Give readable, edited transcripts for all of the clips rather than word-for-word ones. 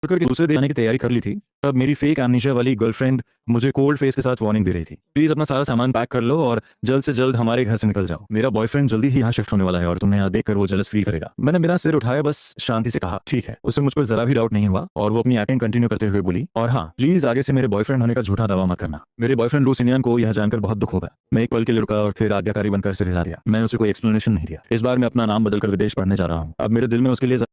करके दूसरे दिन आने की तैयारी कर ली थी। तब मेरी फेक एमनीशिया वाली गर्लफ्रेंड मुझे कोल्ड फेस के साथ वार्निंग दे रही थी, प्लीज अपना सारा सामान पैक कर लो और जल्द से जल्द हमारे घर से निकल जाओ। मेरा बॉयफ्रेंड जल्दी ही यहाँ शिफ्ट होने वाला है और तुम्हें यहाँ देखकर वो जेलस फील करेगा। मैंने बिना सिर उठाए बस शांति से कहा ठीक है। उससे मुझ पर जरा भी डाउट नहीं हुआ और वो अपनी एक्टिंग कंटिन्यू करते हुए बोली, और हाँ प्लीज आगे से मेरे बॉयफ्रेंड होने का झूठा दावा मत करना। मेरे बॉयफ्रेंड लूसिनियन को यह जानकर बहुत दुख होगा। मैं एक पल के लिए रुका और फिर आज्ञाकारी बनकर सिर हिला दिया। मैंने उसे कोई एक्सप्लेनेशन नहीं दिया। इस बार मैं अपना नाम बदलकर विदेश पढ़ने जा रहा हूँ। अब मेरे दिल में उसके लिए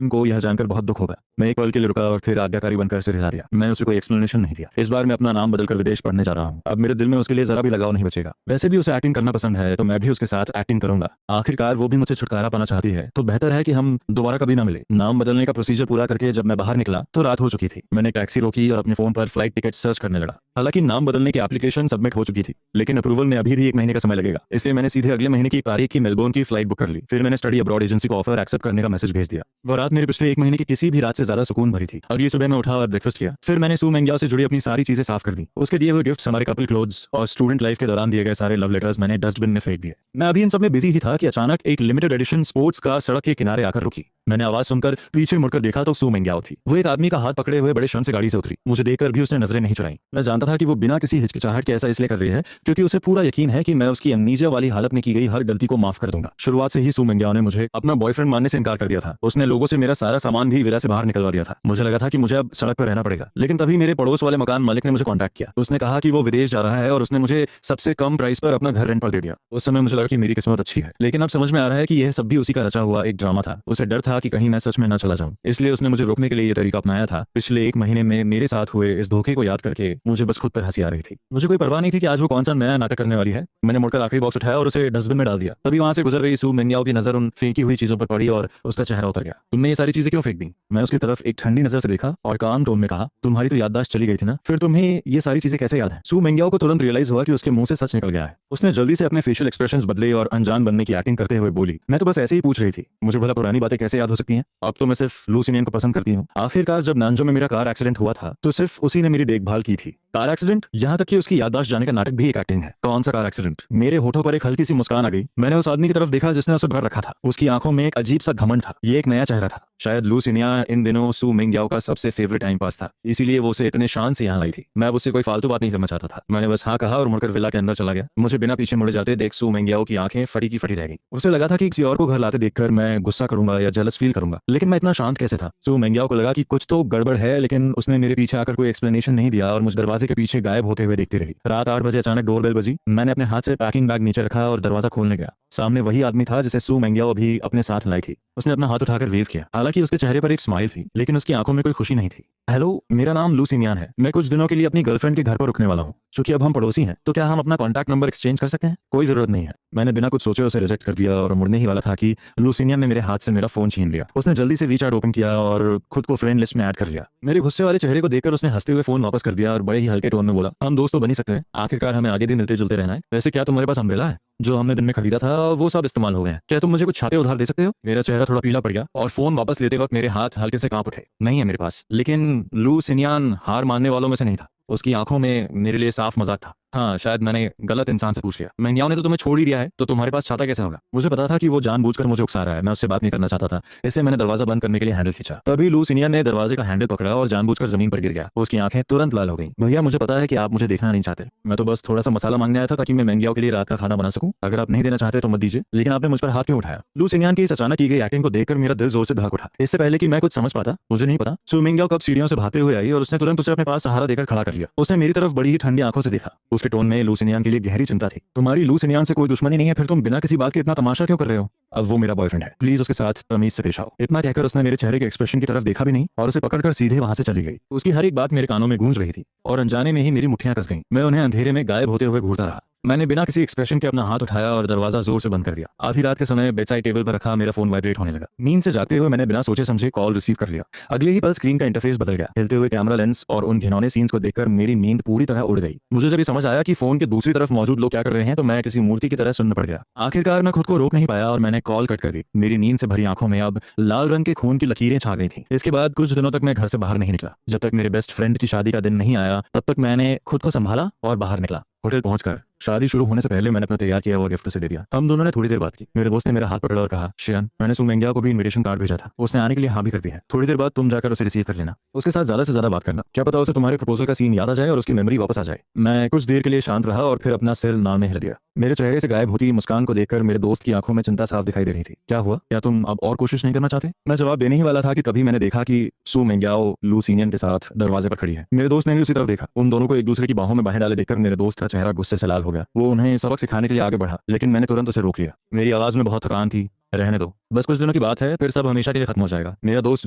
को यह जानकर बहुत दुख होगा। मैं एक पल के लिए रुका और फिर आज्ञाकारी बनकर सिर हिला दिया। मैंने उसे कोई एक्सप्लेनेशन नहीं दिया। इस बार मैं अपना नाम बदलकर विदेश पढ़ने जा रहा हूँ। अब मेरे दिल में उसके लिए जरा भी लगाव नहीं बचेगा। वैसे भी उसे एक्टिंग करना पसंद है तो मैं भी उसके साथ एक्टिंग करूंगा। आखिरकार वो भी मुझसे छुटकारा पाना चाहती है तो बेहतर है कि हम दोबारा कभी ना मिले। नाम बदलने का प्रोसीजर पूरा करके जब मैं बाहर निकला तो रात हो चुकी थी। मैंने टैक्सी रोकी और अपने फोन पर फ्लाइट टिकट सर्च करने लगा। हालांकि नाम बदलने की एप्लीकेशन सबमिट हो चुकी थी लेकिन अप्रूवल में अभी भी 1 महीने का समय लगेगा। इसलिए मैंने सीधे अगले महीने की तारीख की मेलबोर्न की फ्लाइट बुक कर ली। फिर मैंने स्टडी अब्रॉड एजेंसी को ऑफर एक्सेप्ट करने का मैसेज भेज दिया। वो रात मेरे पिछले 1 महीने की किसी भी रात से ज्यादा सुकून भरी थी। अगली सुबह मैं उठा और ब्रेकफास्ट किया। फिर मैंने सू मेंग्याओ से जुड़ी अपनी सारी चीजें साफ कर दी। उसके दिए हुए गिफ्ट्स, हमारे कपल क्लोथ्स और स्टूडेंट लाइफ के दौरान दिए गए सारे लव लेटर्स मैंने डस्टबिन में फेंक दिए। मैं अभी इन सब में बिजी ही था कि अचानक एक लिमिटेड एडिशन स्पोर्ट्स कार सड़क के किनारे आकर रुकी। मैंने आवाज सुनकर पीछे मुड़कर देखा तो सू मेंग्याओ थी। वो एक आदमी का हाथ पकड़े हुए बड़े क्षण से गाड़ी से उतरी। मुझे देखकर भी उसने नजरें नहीं चुराई। मैं जानता था कि वो बिना किसी हिचकिचाहट के ऐसा इसलिए कर रही है क्योंकि उसे पूरा यकीन है कि मैं उसकी एमनीजिया वाली हालत में की गई हर गलती को माफ कर दूंगा। शुरुआत से ही सू मेंग्याओ ने मुझे अपना बॉयफ्रेंड मानने से इनकार कर दिया था। उसने लोगों से मेरा सारा सामान भी विला से बाहर निकलवा दिया था। मुझे लगा था कि मुझे अब सड़क पर रहना पड़ेगा। लेकिन तभी मेरे पड़ोस वाले मकान मालिक ने मुझे कांटेक्ट किया। उसने कहा कि वो विदेश जा रहा है और उसने मुझे सबसे कम प्राइस पर अपना घर रेंट पर दे दिया। उस समय मुझे लगा कि मेरी किस्मत अच्छी है, लेकिन अब समझ में आ रहा है कि यह सब भी उसी का रचा हुआ एक ड्रामा था। उसे डर था कि कहीं मैं सच में न चला जाऊं, इसलिए उसने मुझे रोकने के लिए यह तरीका अपनाया था। पिछले 1 महीने में मेरे साथ हुए इस धोखे को याद करके मुझे बस खुद पर हंसी आ रही थी। मुझे कोई परवाह नहीं थी कि आज वो कौन सा नया नाटक करने वाली है। मैंने मुड़कर आखिरी बॉक्स उठाया और उसे डस्टबिन में डाल दिया। तभी वहां से गुजर रही सू मेंग्याओ की नजर उन फेंकी हुई चीजों पर पड़ी और उसका चेहरा उतर गया। तुमने ये सारी चीजें क्यों फेंक दी? मैं उसकी तरफ एक ठंडी नजर से देखा और काम टोन में कहा, तुम्हारी तो याददाश्त चली गई थी ना, फिर तुम्हें ये सारी चीजें कैसे याद है? सू मेंग्याओ को तुरंत रियलाइज हुआ कि उसके मुंह से सच निकल गया है। उसने जल्दी से अपने फेशियल एक्सप्रेशंस बदले और अनजान बनने की एक्टिंग करते हुए बोली, मैं तो बस ऐसे ही पूछ रही थी, मुझे भला पुरानी बातें कैसे याद हो सकती हैं? अब तो मैं सिर्फ लूसिनियन को पसंद करती हूँ। आखिरकार जब नांजो में मेरा कार एक्सीडेंट हुआ था तो सिर्फ उसी ने मेरी देखभाल की थी। Car accident? यहाँ तक कि उसकी याददाश्त जाने का नाटक भी एक एक्टिंग है। कौन सा कार एक्सीडेंट? मेरे होठों पर एक हल्की सी मुस्कान आ गई। मैंने उस आदमी की तरफ देखा जिसने उसे भर रखा था। उसकी आंखों में एक अजीब सा घमंड था। ये एक नया चेहरा था। शायद लूसिनिया इन दिनों सू मेंग्याओ का सबसे फेवरेट टाइम पास था, इसीलिए वो उसे इतने शान से यहाँ लाई थी। मैं अब उससे कोई फालतू बात नहीं करना चाहता था। मैंने बस हाँ कहा और मुड़कर विला के अंदर चला गया। मुझे बिना पीछे मुड़े जाते देख सू मेंग्याओ की आंखें फटी की फटी रह गई। उसे लगा था कि किसी और को घर लाते देखकर मैं गुस्सा करूंगा या जेलस फील करूंगा, लेकिन मैं इतना शांत कैसे था? सू मेंग्याओ को लगा कि कुछ तो गड़बड़ है, लेकिन उसने मेरे पीछे आकर कोई एक्सप्लेनेशन नहीं दिया और मुझे दरवाजे के पीछे गायब होते हुए देखती रही। रात 8 बजे अचानक डोरबेल बजी। मैंने अपने हाथ से पैकिंग बैग नीचे रखा और दरवाजा खोलने गया। सामने वही आदमी था जिसे सू मेंग्याओ अभी अपने साथ लाई थी। उसने अपना हाथ उठाकर वेव किया। हालांकि उसके चेहरे पर एक स्माइल थी, लेकिन उसकी आंखों में कोई खुशी नहीं थी। हेलो, मेरा नाम लूसिनियन है। मैं कुछ दिनों के लिए अपनी गर्लफ्रेंड के घर पर रुकने वाला हूँ। चूंकि अब हम पड़ोसी हैं तो क्या हम अपना कॉन्टैक्ट नंबर एक्सचेंज कर सकते हैं? कोई जरूरत नहीं है। मैंने बिना कुछ सोचे उसे रिजेक्ट कर दिया और मुड़ने ही वाला था कि लूसिनियन ने मेरे हाथ से मेरा फोन छीन लिया। उसने जल्दी से रीचार्ट ओपन किया और खुद को फ्रेंड लिस्ट में ऐड कर लिया। मेरे गुस्से वाले चेहरे को देखकर उसने हंसते हुए फोन वापस कर दिया और बड़े ही हल्के टोन में बोला, हम दोस्त तो बन ही सकते हैं। आखिरकार हमें आगे भी मिलते जुलते रहना है। वैसे क्या तुम्हारे पास अम्ब्रेला है? जो हमने दिन में खरीदा था वो सब इस्तेमाल हो गए हैं। क्या तुम मुझे कुछ छाते उधार दे सकते हो? मेरा चेहरा थोड़ा पीला पड़ गया और फोन वापस लेते वक्त मेरे हाथ हल्के से कांप उठे। नहीं है मेरे पास। लेकिन लूसिनियन हार मानने वालों में से नहीं था। उसकी आंखों में मेरे लिए साफ मजाक था। हाँ, शायद मैंने गलत इंसान से पूछ लिया। मेंग्याओ ने तो तुम्हें छोड़ ही दिया है तो तुम्हारे पास छाता कैसे होगा? मुझे पता था कि वो जानबूझकर मुझे उकसा रहा है। मैं उससे बात नहीं करना चाहता था, इसलिए मैंने दरवाजा बंद करने के लिए हैंडल खींचा। तभी लूसिनियन ने दरवाजे का हैंडल पकड़ा और जानबूझकर जमीन पर गिर गया। उसकी आंखें तुरंत लाल हो गई। भैया, मुझे पता है कि आप मुझे देखना नहीं चाहते। मैं तो बस थोड़ा सा मसाला मांगने आया था ताकि मैं मेंग्याओ के लिए रात का खाना बना सकूं। अगर आप नहीं देना चाहते तो मत दीजिए, लेकिन आपने मुझ पर हाथ क्यों उठाया? लूसिनियन की इस अचानक की गई एक्टिंग को देखकर मेरा दिल जोर से धड़क उठा। इससे पहले कि मैं कुछ समझ पाता, मुझे नहीं पता सू मेंग्याओ कब सीढ़ियों से भागते हुए आई और उसने तुरंत उसे अपने पास सहारा देकर खड़ा कर लिया। उसने मेरी तरफ बड़ी ही ठंडी आंखों से देखा। उसके टोन में लूसिनियन के लिए गहरी चिंता थी। तुम्हारी लूसिनियन से कोई दुश्मनी नहीं है, फिर तुम बिना किसी बात के इतना तमाशा क्यों कर रहे हो? अब वो मेरा बॉयफ्रेंड है, प्लीज उसके साथ तमीज से पेश आओ। इतना कहकर उसने मेरे चेहरे के एक्सप्रेशन की तरफ देखा भी नहीं और उसे पकड़कर सीधे वहां से चली गई। उसकी हर एक बात मेरे कानों में गूंज रही थी और अनजाने में ही मेरी मुट्ठियां कस गईं। मैं उन्हें अंधेरे में गायब होते हुए घूरता रहा। मैंने बिना किसी एक्सप्रेशन के अपना हाथ उठाया और दरवाजा जोर से बंद कर दिया। आधी रात के समय बेडसाइड टेबल पर रखा मेरा फोन वाइब्रेट होने लगा। नींद से जागते हुए मैंने बिना सोचे समझे कॉल रिसीव कर लिया। अगले ही पल स्क्रीन का इंटरफेस बदल गया। हिलते हुए कैमरा लेंस और उन घिनौने सीन्स को देखकर मेरी नींद पूरी तरह उड़ गई। मुझे जब ये समझ आया कि फोन के दूसरी तरफ मौजूद लोग क्या कर रहे हैं तो मैं किसी मूर्ति की तरह सुन्न पड़ गया। आखिरकार मैं खुद को रोक नहीं पाया और मैंने कॉल कट कर दी। मेरी नींद से भरी आंखों में अब लाल रंग के खून की लकीरें छा गई थी। इसके बाद कुछ दिनों तक मैं घर से बाहर नहीं निकला। जब तक मेरे बेस्ट फ्रेंड की शादी का दिन नहीं आया तब तक मैंने खुद को संभाला और बाहर निकला। होटल पहुंचकर शादी शुरू होने से पहले मैंने अपना तैयार किया हुआ गिफ्ट उसे दे दिया। हम दोनों ने थोड़ी देर बात की। मेरे दोस्त ने मेरा हाथ पकड़ा और कहा, शियान, मैंने सू मेंगिया को भी इनविटेशन कार्ड भेजा था, उसने आने के लिए हाँ भी कर दी है। थोड़ी देर बाद तुम जाकर उसे रिसीव कर लेना, उसके साथ ज्यादा से ज्यादा बात करना, क्या पता उसे तुम्हारे प्रपोजल का सीन याद आ जाए और उसकी मेमोरी वापस आ जाए। मैं कुछ देर के लिए शांत रहा और फिर अपना सिर ना में हिल दिया। मेरे चेहरे से गायब होती मुस्कान को देखकर मेरे दोस्त की आंखों में चिंता साफ दिखाई दे रही थी। क्या हुआ, क्या तुम अब और कोशिश नहीं करना चाहते? मैं जवाब देने ही वाला था कि तभी मैंने देखा कि सू मेंगियाओ लू सीनियन के साथ दरवाजे पर खड़ी है। मेरे दोस्त ने भी उसी तरफ देखा। उन दोनों को एक दूसरे की बाहों में बाहें डाले देखकर मेरे दोस्त का चेहरा गुस्से से लाल हो गया। वो उन्हें सबक सिखाने के लिए आगे बढ़ा, लेकिन मैंने तुरंत उसे रोक लिया। मेरी आवाज में बहुत थकान थी। रहने दो, बस कुछ दिनों की बात है, फिर सब हमेशा के लिए खत्म हो जाएगा। मेरा दोस्त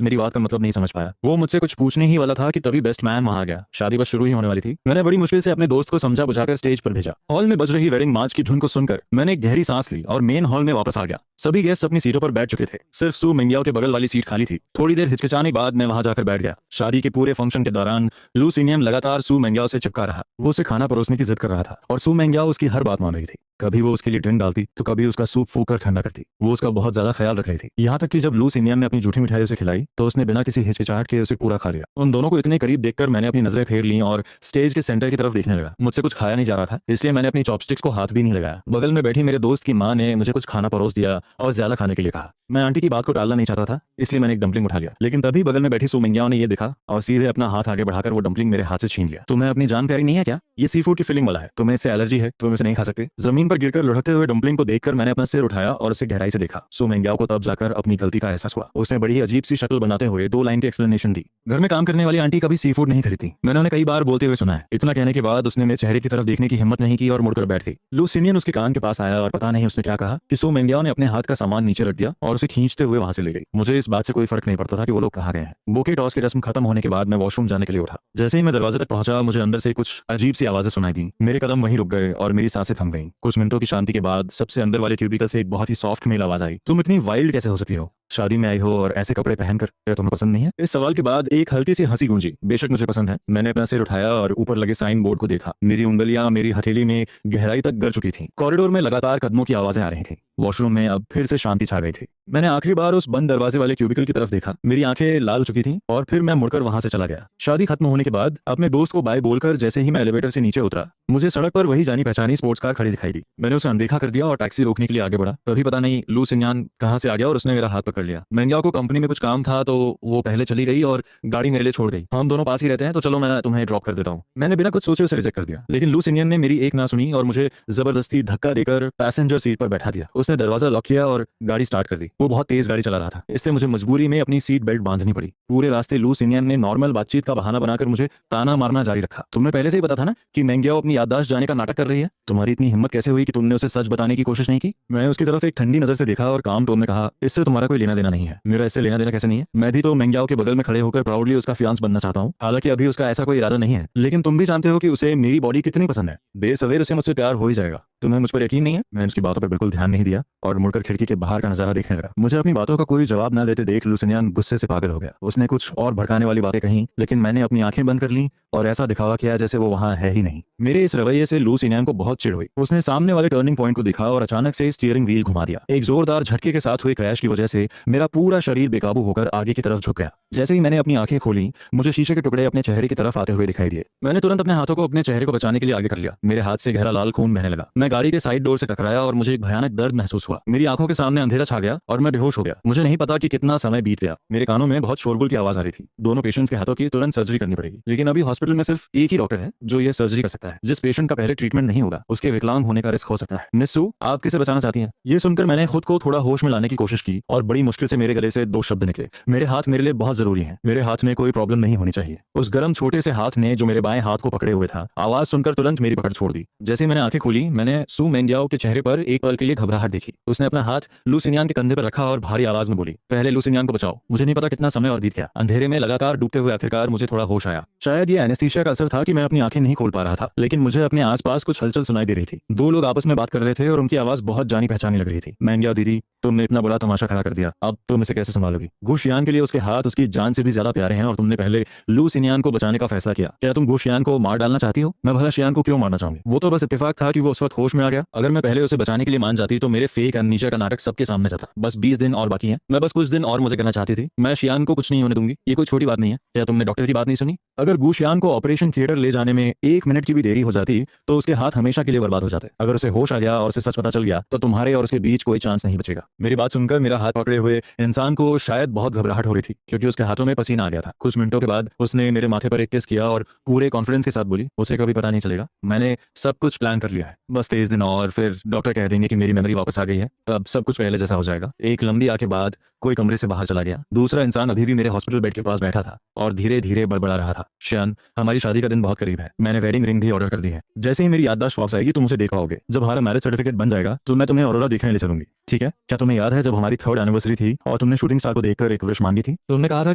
मेरी बात का मतलब नहीं समझ पाया। वो मुझसे कुछ पूछने ही वाला था कि तभी बेस्ट मैन वहां आ गया। शादी बस शुरू ही होने वाली थी। मैंने बड़ी मुश्किल से अपने दोस्त को समझा बुझाकर स्टेज पर भेजा। हॉल में बज रही वेडिंग मार्च की धुन को सुनकर मैंने एक गहरी सांस ली और मेन हॉल में वापस आ गया। सभी गेस्ट अपनी सीटों पर बैठ चुके थे, सिर्फ सू मेंगियाओ के बगल वाली सीट खाली थी। थोड़ी देर हिचकिचाने के बाद मैं वहां जाकर बैठ गया। शादी के पूरे फंक्शन के दौरान लू सीनियन लगातार सू मेंगियाओ से चिपका रहा। वो उसे खाना परोसने की जिद कर रहा था और सू मेंगियाओ उसकी हर बात मान रही थी। कभी वो उसके लिए ड्रिंक डालती तो कभी उसका सूप फूंक कर ठंडा करती। वो उसका बहुत ज्यादा ख्याल रख रही थी। यहाँ तक कि जब लू सीनियन ने अपनी झूठी मिठाई उसे खिलाई तो उसने बिना किसी हिचकिचाहट के उसे पूरा खा लिया। उन दोनों को इतने करीब देखकर मैंने अपनी नजरें फेर ली और स्टेज के सेंटर की तरफ देखने लगा। मुझसे कुछ खाया नहीं जा रहा था, इसलिए मैंने अपनी चॉपस्टिक्स को हाथ भी नहीं लगाया। बगल में बैठी मेरे दोस्त की माँ ने मुझे कुछ खाना परोस दिया और ज्यादा खाने के लिए कहा। मैं आंटी की बात को टालना नहीं चाहता था, इसलिए मैंने एक डम्पलिंग उठा लिया। लेकिन तभी बगल में बैठी सू मेंगियाओ ने ये देखा और सीधे अपना हाथ आगे बढ़ाकर वो डम्पलिंग मेरे हाथ से छीन लिया। तुम्हें अपनी जान प्यारी नहीं है क्या? ये सी फूड की फीलिंग वाला है, तुम्हें इससे एलर्जी है, तुम इसे नहीं खा सकते। जमीन पर गिरकर लुढ़कते हुए डम्पलिंग को देखकर मैंने अपना सिर उठाया और उसे गहराई से देखा। सू मेंगियाओ को तब जाकर अपनी गलती का एहसास हुआ। उसने बड़ी अजीब सी शक्ल बनाते हुए 2 लाइन की एक्सप्लेनेशन दी। घर में काम करने वाली आंटी कभी सी फूड नहीं खरीदती, मैंने उन्हें कई बार बोलते हुए सुना है। इतना कहने के बाद उसने मेरे चेहरे की तरफ देखने की हिम्मत नहीं की और मुड़कर बैठ गई। लू सीनियन उसके कान के पास आया और पता नहीं उसने क्या कहा कि सू मेंगियाओ ने अपने हाथ का सामान नीचे रख दिया और उसे खींचते हुए वहां से ले गई। मुझे इस बात से कोई फर्क नहीं पड़ता था कि वो लोग कहाँ गए हैं। बुके टॉस की रस्म खत्म होने के बाद मैं वॉशरूम जाने के लिए उठा। जैसे ही मैं दरवाजे तक पहुंचा मुझे अंदर से कुछ अजीब सी आवाजें सुनाई दी। मेरे कदम वहीं रुक गए और मेरी सांसें थम गईं। कुछ मिनटों की शांति के बाद सबसे अंदर वाले क्यूबिकल से एक बहुत ही सॉफ्ट मेल आवाज आई। तुम इतनी वाइल्ड कैसे हो सकती हो? शादी में आई हो और ऐसे कपड़े पहनकर, क्या तुम्हें पसंद नहीं है? इस सवाल के बाद एक हल्की सी हंसी गूंजी। बेशक मुझे पसंद है। मैंने अपना सिर उठाया और ऊपर लगे साइन बोर्ड को देखा। मेरी उंगलियां मेरी हथेली में गहराई तक गिर चुकी थीं। कॉरिडोर में लगातार कदमों की आवाजें आ रही थीं। वॉशरूम में अब फिर से शांति छा गई थी। मैंने आखिरी बार उस बंद दरवाजे वाले क्यूबिकल की तरफ देखा। मेरी आंखें लाल चुकी थीं और फिर मैं मुड़कर वहां से चला गया। शादी खत्म होने के बाद अपने दोस्त को बाय बोलकर जैसे ही मैं एलिवेटर से नीचे उतरा, मुझे सड़क पर वही जानी पहचानी स्पोर्ट्स कार खड़ी दिखाई दी। मैंने उसे अनदेखा कर दिया और टैक्सी रोकने के लिए आगे बढ़ा। तभी पता नहीं लू सिन्यान कहां से आ गया और उसने मेरा हाथ पकड़ लिया। मेंगियाओ को कंपनी में कुछ काम था तो वो पहले चली गई और गाड़ी मेरे लिए छोड़ गई। हम दोनों पास ही रहते हैं तो चलो मैं तुम्हें ड्रॉप कर देता हूँ। मैंने बिना कुछ सोचे उसे रिजेक्ट कर दिया, लेकिन लू सिन्यान ने मेरी एक ना सुनी और मुझे जबरदस्ती धक्का देकर पैसेंजर सीट पर बैठा दिया। उसने दरवाजा लॉक किया और गाड़ी स्टार्ट कर दी। वो बहुत तेज गाड़ी चला रहा था, इसलिए मुझे मजबूरी में अपनी सीट बेल्ट बांधनी पड़ी। पूरे रास्ते लू सिन्यान ने नॉर्मल बातचीत का बहाना बनाकर मुझे ताना मारना जारी रखा। तुमने पहले से ही पता था ना कि मेंगियाओ अपनी याददाश्त जाने का नाटक कर रही है? तुम्हारी इतनी हिम्मत कैसे हुई कि तुमने उसे सच बताने की कोशिश नहीं की? मैंने उसकी तरफ एक ठंडी नजर से देखा और काम टोन में कहा, इससे तुम्हारा कोई लेना देना नहीं है। मेरा इससे लेना देना कैसे नहीं है? मैं भी तो मेंगियाओ के बगल में खड़े होकर प्राउडली उसका फियांस बनना चाहता हूँ। हालांकि अभी उसका ऐसा कोई इरादा नहीं है, लेकिन तुम भी जानते हो कि उसे मेरी बॉडी कितनी पसंद है। देर सवेर उसे मुझसे प्यार हो ही जाएगा। तुम्हें मुझ पर यकीन नहीं है? मैंने उसकी बातों पर बिल्कुल ध्यान नहीं दिया और मुड़कर खिड़की के बाहर का नजारा देखने लगा। मुझे अपनी बातों का कोई जवाब न देते देख लू सिन्यान गुस्से से पागल हो गया। उसने कुछ और भड़काने वाली बातें कहीं, लेकिन मैंने अपनी आंखें बंद कर ली और ऐसा दिखावा किया जैसे वो वहां है ही नहीं। मेरे इस रवैये से लू सिन्यान को बहुत चिढ़ हुई। उसने सामने वाले टर्निंग पॉइंट को दिखा और अचानक से स्टीयरिंग व्हील घुमा दिया। एक जोरदार झटके के साथ हुए क्रैश की वजह से मेरा पूरा शरीर बेकाबू होकर आगे की तरफ झुक गया। जैसे ही मैंने अपनी आंखें खोली, मुझे शीशे के टुकड़े अपने चेहरे की तरफ आते हुए दिखाई दिए। मैंने तुरंत अपने हाथों को अपने चेहरे को बचाने के लिए आगे कर लिया। मेरे हाथ से गहरा लाल खून बहने लगा। मैं गाड़ी के साइड डोर से टकराया और मुझे एक भयानक दर्द महसूस हुआ। मेरी आंखों के सामने अंधेरा छा गया और मैं बेहोश हो गया। मुझे नहीं पता कि कितना समय बीत गया। मेरे कानों में बहुत शोरगुल की आवाज आ रही थी। दोनों पेशेंट्स के हाथों की तुरंत सर्जरी करनी पड़ेगी, लेकिन अभी हॉस्पिटल में सिर्फ एक ही डॉक्टर है जो ये सर्जरी कर सकता है। जिस पेशेंट का पहले ट्रीटमेंट नहीं होगा उसके विकलांग होने का रिस्क हो सकता है। मिस सू, आप किसे बचाना चाहती हैं? ये सुनकर मैंने खुद को थोड़ा होश में लाने की कोशिश की और बड़ी मुश्किल से मेरे गले से 2 शब्द निकले। मेरे हाथ मेरे लिए बहुत जरूरी है। मेरे हाथ में कोई प्रॉब्लम नहीं होनी चाहिए। उस गर्म छोटे से हाथ ने जो मेरे बाएं हाथ को पकड़े हुए था, आवाज सुनकर तुरंत मेरी पकड़ छोड़ दी। जैसे ही मैंने आंखें खोली, मैंने सू मेंगियाओ के चेहरे पर एक पल के लिए घबराहट देखी। उसने अपना हाथ लू सिन्यान के कंधे पर रखा और भारी आवाज में बोली, पहले लू सिन्यान को बचाओ। मुझे नहीं पता कितना समय और बीत गया। अंधेरे में लगातार डूबते हुए आखिरकार मुझे थोड़ा होश आया। शायद ये एनेस्थीसिया का असर था कि मैं अपनी आंखें नहीं खोल पा रहा था, लेकिन मुझे अपने आसपास कुछ हलचल सुनाई दे रही थी। 2 लोग आपस में बात कर रहे थे और उनकी आवाज बहुत जानी पहचानी लग रही थी। मेंगियाओ दीदी, तुमने इतना बड़ा तमाशा खड़ा कर दिया, अब तुम इसे कैसे संभालोगी? गुशियान के लिए उसके हाथ उसकी अपनी जान से भी ज्यादा प्यारे हैं और तुमने पहले लू सिनियान को बचाने का फैसला किया। क्या तुम गु शियान को मार डालना चाहती हो? मैं भला शियान को क्यों मारना चाहूंगी? वो तो बस इत्तेफाक था कि वो उस वक्त होश में आ गया। अगर मैं पहले उसे बचाने के लिए मान जाती तो मेरे फेक एमनीशिया का नाटक सबके सामने जाता। बस 20 दिन और बाकी है, मैं बस कुछ दिन और मुझे करना चाहती थी। मैं शियान को कुछ नहीं होने दूंगी, ये कोई छोटी बात नहीं है। क्या तुमने डॉक्टर की बात नहीं सुनी? अगर गु शियान को ऑपरेशन थिएटर ले जाने में 1 मिनट की भी देरी हो जाती तो उसके हाथ हमेशा के लिए बर्बाद हो जाते। अगर उसे होश आ गया और उसे सच पता चल गया तो तुम्हारे और उसके बीच कोई चांस नहीं बचेगा। मेरी बात सुनकर मेरा हाथ पकड़े हुए इंसान को शायद बहुत घबराहट हो रही थी, क्योंकि उसके हाथों में पसीना आ गया था। कुछ मिनटों के बाद उसने मेरे माथे पर एक किस किया और पूरे कॉन्फिडेंस के साथ बोली, उसे कभी पता नहीं चलेगा, मैंने सब कुछ प्लान कर लिया है। बस 23 दिन और फिर डॉक्टर कह देंगे कि मेरी मेमोरी वापस आ गई है, तब सब कुछ पहले जैसा हो जाएगा। एक लंबी आह के बाद कोई कमरे से बाहर चला गया। दूसरा इंसान अभी भी मेरे हॉस्पिटल बेड के पास बैठा था और धीरे धीरे बड़बड़ा रहा था, शियान, हमारी शादी का दिन बहुत करीब है, मैंने वेडिंग रिंग भी ऑर्डर कर दी है। जैसे ही मेरी याददाश्त वापस आएगी तुम मुझे देखा होगे। जब हमारा मैरिज सर्टिफिकेट बन जाएगा तो मैं तुम्हें ऑरोरा देखने ले चलूंगी, ठीक है? क्या तुम्हें याद है जब हमारी 3rd एनिवर्सरी थी और तुमने शूटिंग स्टार को देखकर एक विश मांगी थी? तुमने कहा था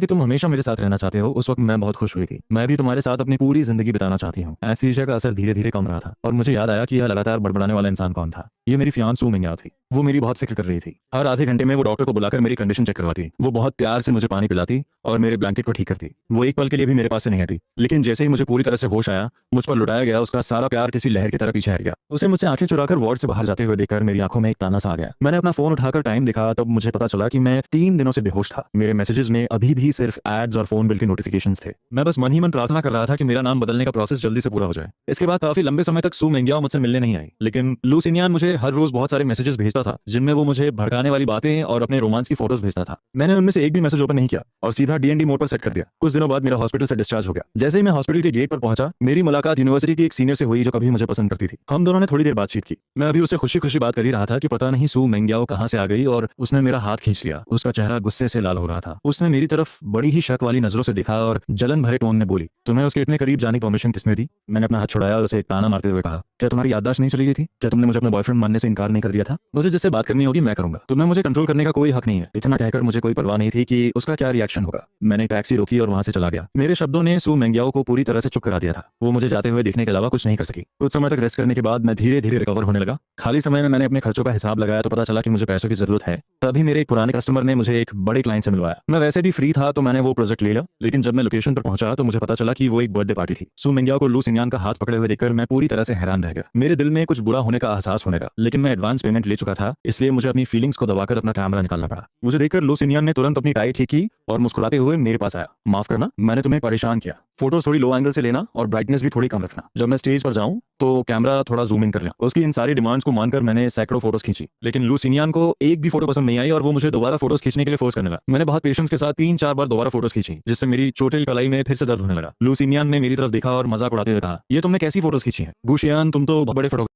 कि तुम हमेशा मेरे साथ रहना चाहते हो। उस वक्त मैं बहुत खुश हुई थी, मैं भी तुम्हारे साथ अपनी पूरी जिंदगी बिताना चाहती हूँ। एनेस्थीसिया का असर धीरे धीरे कम रहा था और मुझे याद आया कि यह लगातार बड़बड़ाने वाला इंसान कौन था। ये मेरी फियांस सू मिंग्याओ थी। वो मेरी बहुत फिक्र कर रही थी। हर आधे घंटे में वो डॉक्टर को बुलाकर मेरी कंडीशन चेक करवाती। वो बहुत प्यार से मुझे पानी पिलाती और मेरे ब्लैंकेट को ठीक करती। वो एक पल के लिए भी मेरे पास से नहीं हटी, लेकिन जैसे ही मुझे पूरी तरह से होश आया, मुझ पर लुटाया गया, उसका सारा प्यार किसी लहर की तरह पीछे हट गया। उसे मुझसे आंखें चुराकर वार्ड से बाहर जाते हुए देखकर मेरी आंखों में एक ताना सा आ गया। मैंने अपना फोन उठाकर टाइम देखा, तब मुझे पता चला कि मैं 3 दिनों से बेहोश था। मेरे मैसेजेस में अभी भी सिर्फ एड्स और फोन बिल के नोटिफिकेशंस थे। मैं बस मन ही मन प्रार्थना कर रहा था कि मेरा नाम बदलने का प्रोसेस जल्दी से पूरा हो जाए। इसके बाद काफी लंबे समय तक सू मिंग्याओ मुझसे मिलने नहीं आई, लेकिन लू सिनियान मुझे हर रोज बहुत सारे मैसेजेस भेजता था, जिनमें वो मुझे भड़काने वाली बातें और अपने रोमांस की फोटोज भेजता था। मैंने उनमें से एक भी मैसेज ओपन नहीं किया और सीधा डीएनडी मोड पर सेट कर दिया। कुछ दिनों बाद मेरा हॉस्पिटल से डिस्चार्ज हो गया। जैसे ही मैं हॉस्पिटल के गेट पर पहुंचा, मेरी मुलाकात यूनिवर्सिटी की एक सीनियर से हुई जो कभी मुझे पसंद करती थी। हम दोनों ने थोड़ी देर बातचीत की। मैं अभी उससे खुशी खुशी बात कर ही रहा था कि पता नहीं सू मिंग्याओ कहां से आ गई और उसने मेरा हाथ खींच लिया। उसका चेहरा गुस्से से लाल हो रहा था। उसने मेरी तरफ बड़ी ही शक वाली नजरों से देखा और जलन भरे टोन में बोली, तुम्हें उसके इतने करीब जाने की परमिशन किसने दी? मैंने अपना हाथ छुड़ाया और उसे एक ताना मारते हुए कहा, क्या तुम्हारी याददाश्त नहीं चली गई थी? क्या तुमने मुझे अपने बॉयफ्रेंड मानने से इनकार नहीं कर दिया था? मुझे जिससे बात करनी होगी मैं करूंगा, तुम्हें मुझे कंट्रोल करने का कोई हक नहीं है। इतना कहकर मुझे कोई परवाह नहीं थी कि उसका क्या रिएक्शन होगा। मैंने टैक्सी रोकी और वहां से चला गया। मेरे शब्दों ने सू मिंग्याओ को पूरी तरह से चुप करा दिया था। वो मुझे जाते हुए देखने के अलावा कुछ नहीं कर सकी। कुछ समय तक रेस्ट करने के बाद मैं धीरे धीरे रिकवर होने लगा। खाली समय में मैंने अपने खर्चों का हिसाब लगाया तो पता चला कि मुझे पैसों की जरूरत है। तभी मेरे एक पुराने कस्टमर ने मुझे एक बड़े क्लाइंट से मिलवाया। मैं वैसे भी फ्री था तो मैंने वो प्रोजेक्ट ले लिया, लेकिन जब मैं लोकेशन पर पहुंचा तो मुझे पता चला कि वो एक बर्थडे पार्टी थी। सू मिंग्याओ को लू सिनियान का हाथ पकड़े हुए देखकर मैं पूरी तरह से हैरान रह गया। मेरे दिल में कुछ बुरा होने का एहसास होने का, लेकिन मैं एडवांस पेमेंट ले चुका था, इसलिए मुझे अपनी फीलिंग्स को दबाकर अपना कैमरा निकालना पड़ा। मुझे देखकर लू सिनियान ने तुरंत अपनी टाई ठीक की और मुस्कुराते हुए मेरे पास आया। माफ करना, मैंने तुम्हें परेशान किया। फोटोज थोड़ी लो एंगल से लेना और ब्राइटनेस भी थोड़ी कम रखना। जब मैं स्टेज पर जाऊं तो कैमरा थोड़ा जूम इन कर लेना। उसकी इन सारी डिमांड्स को मानकर मैंने सैकड़ों फोटोज खींची, लेकिन लू सिनियान को एक भी फोटो पसंद नहीं आई और वो मुझे दोबारा फोटोज खींचने के लिए फोर्स करने लगा। मैंने बहुत पेशेंस के साथ 3-4 बार दोबारा फोटोज खींची, जिससे मेरी चोटिल कलाई में फिर से दर्द होने लगा। लू सिनियान ने मेरी तरफ देखा और मजाक उड़ाते हुए कहा, ये तुमने कैसी फोटोज खींची है? गु शियान, तुम तो बहुत बड़े फोटो।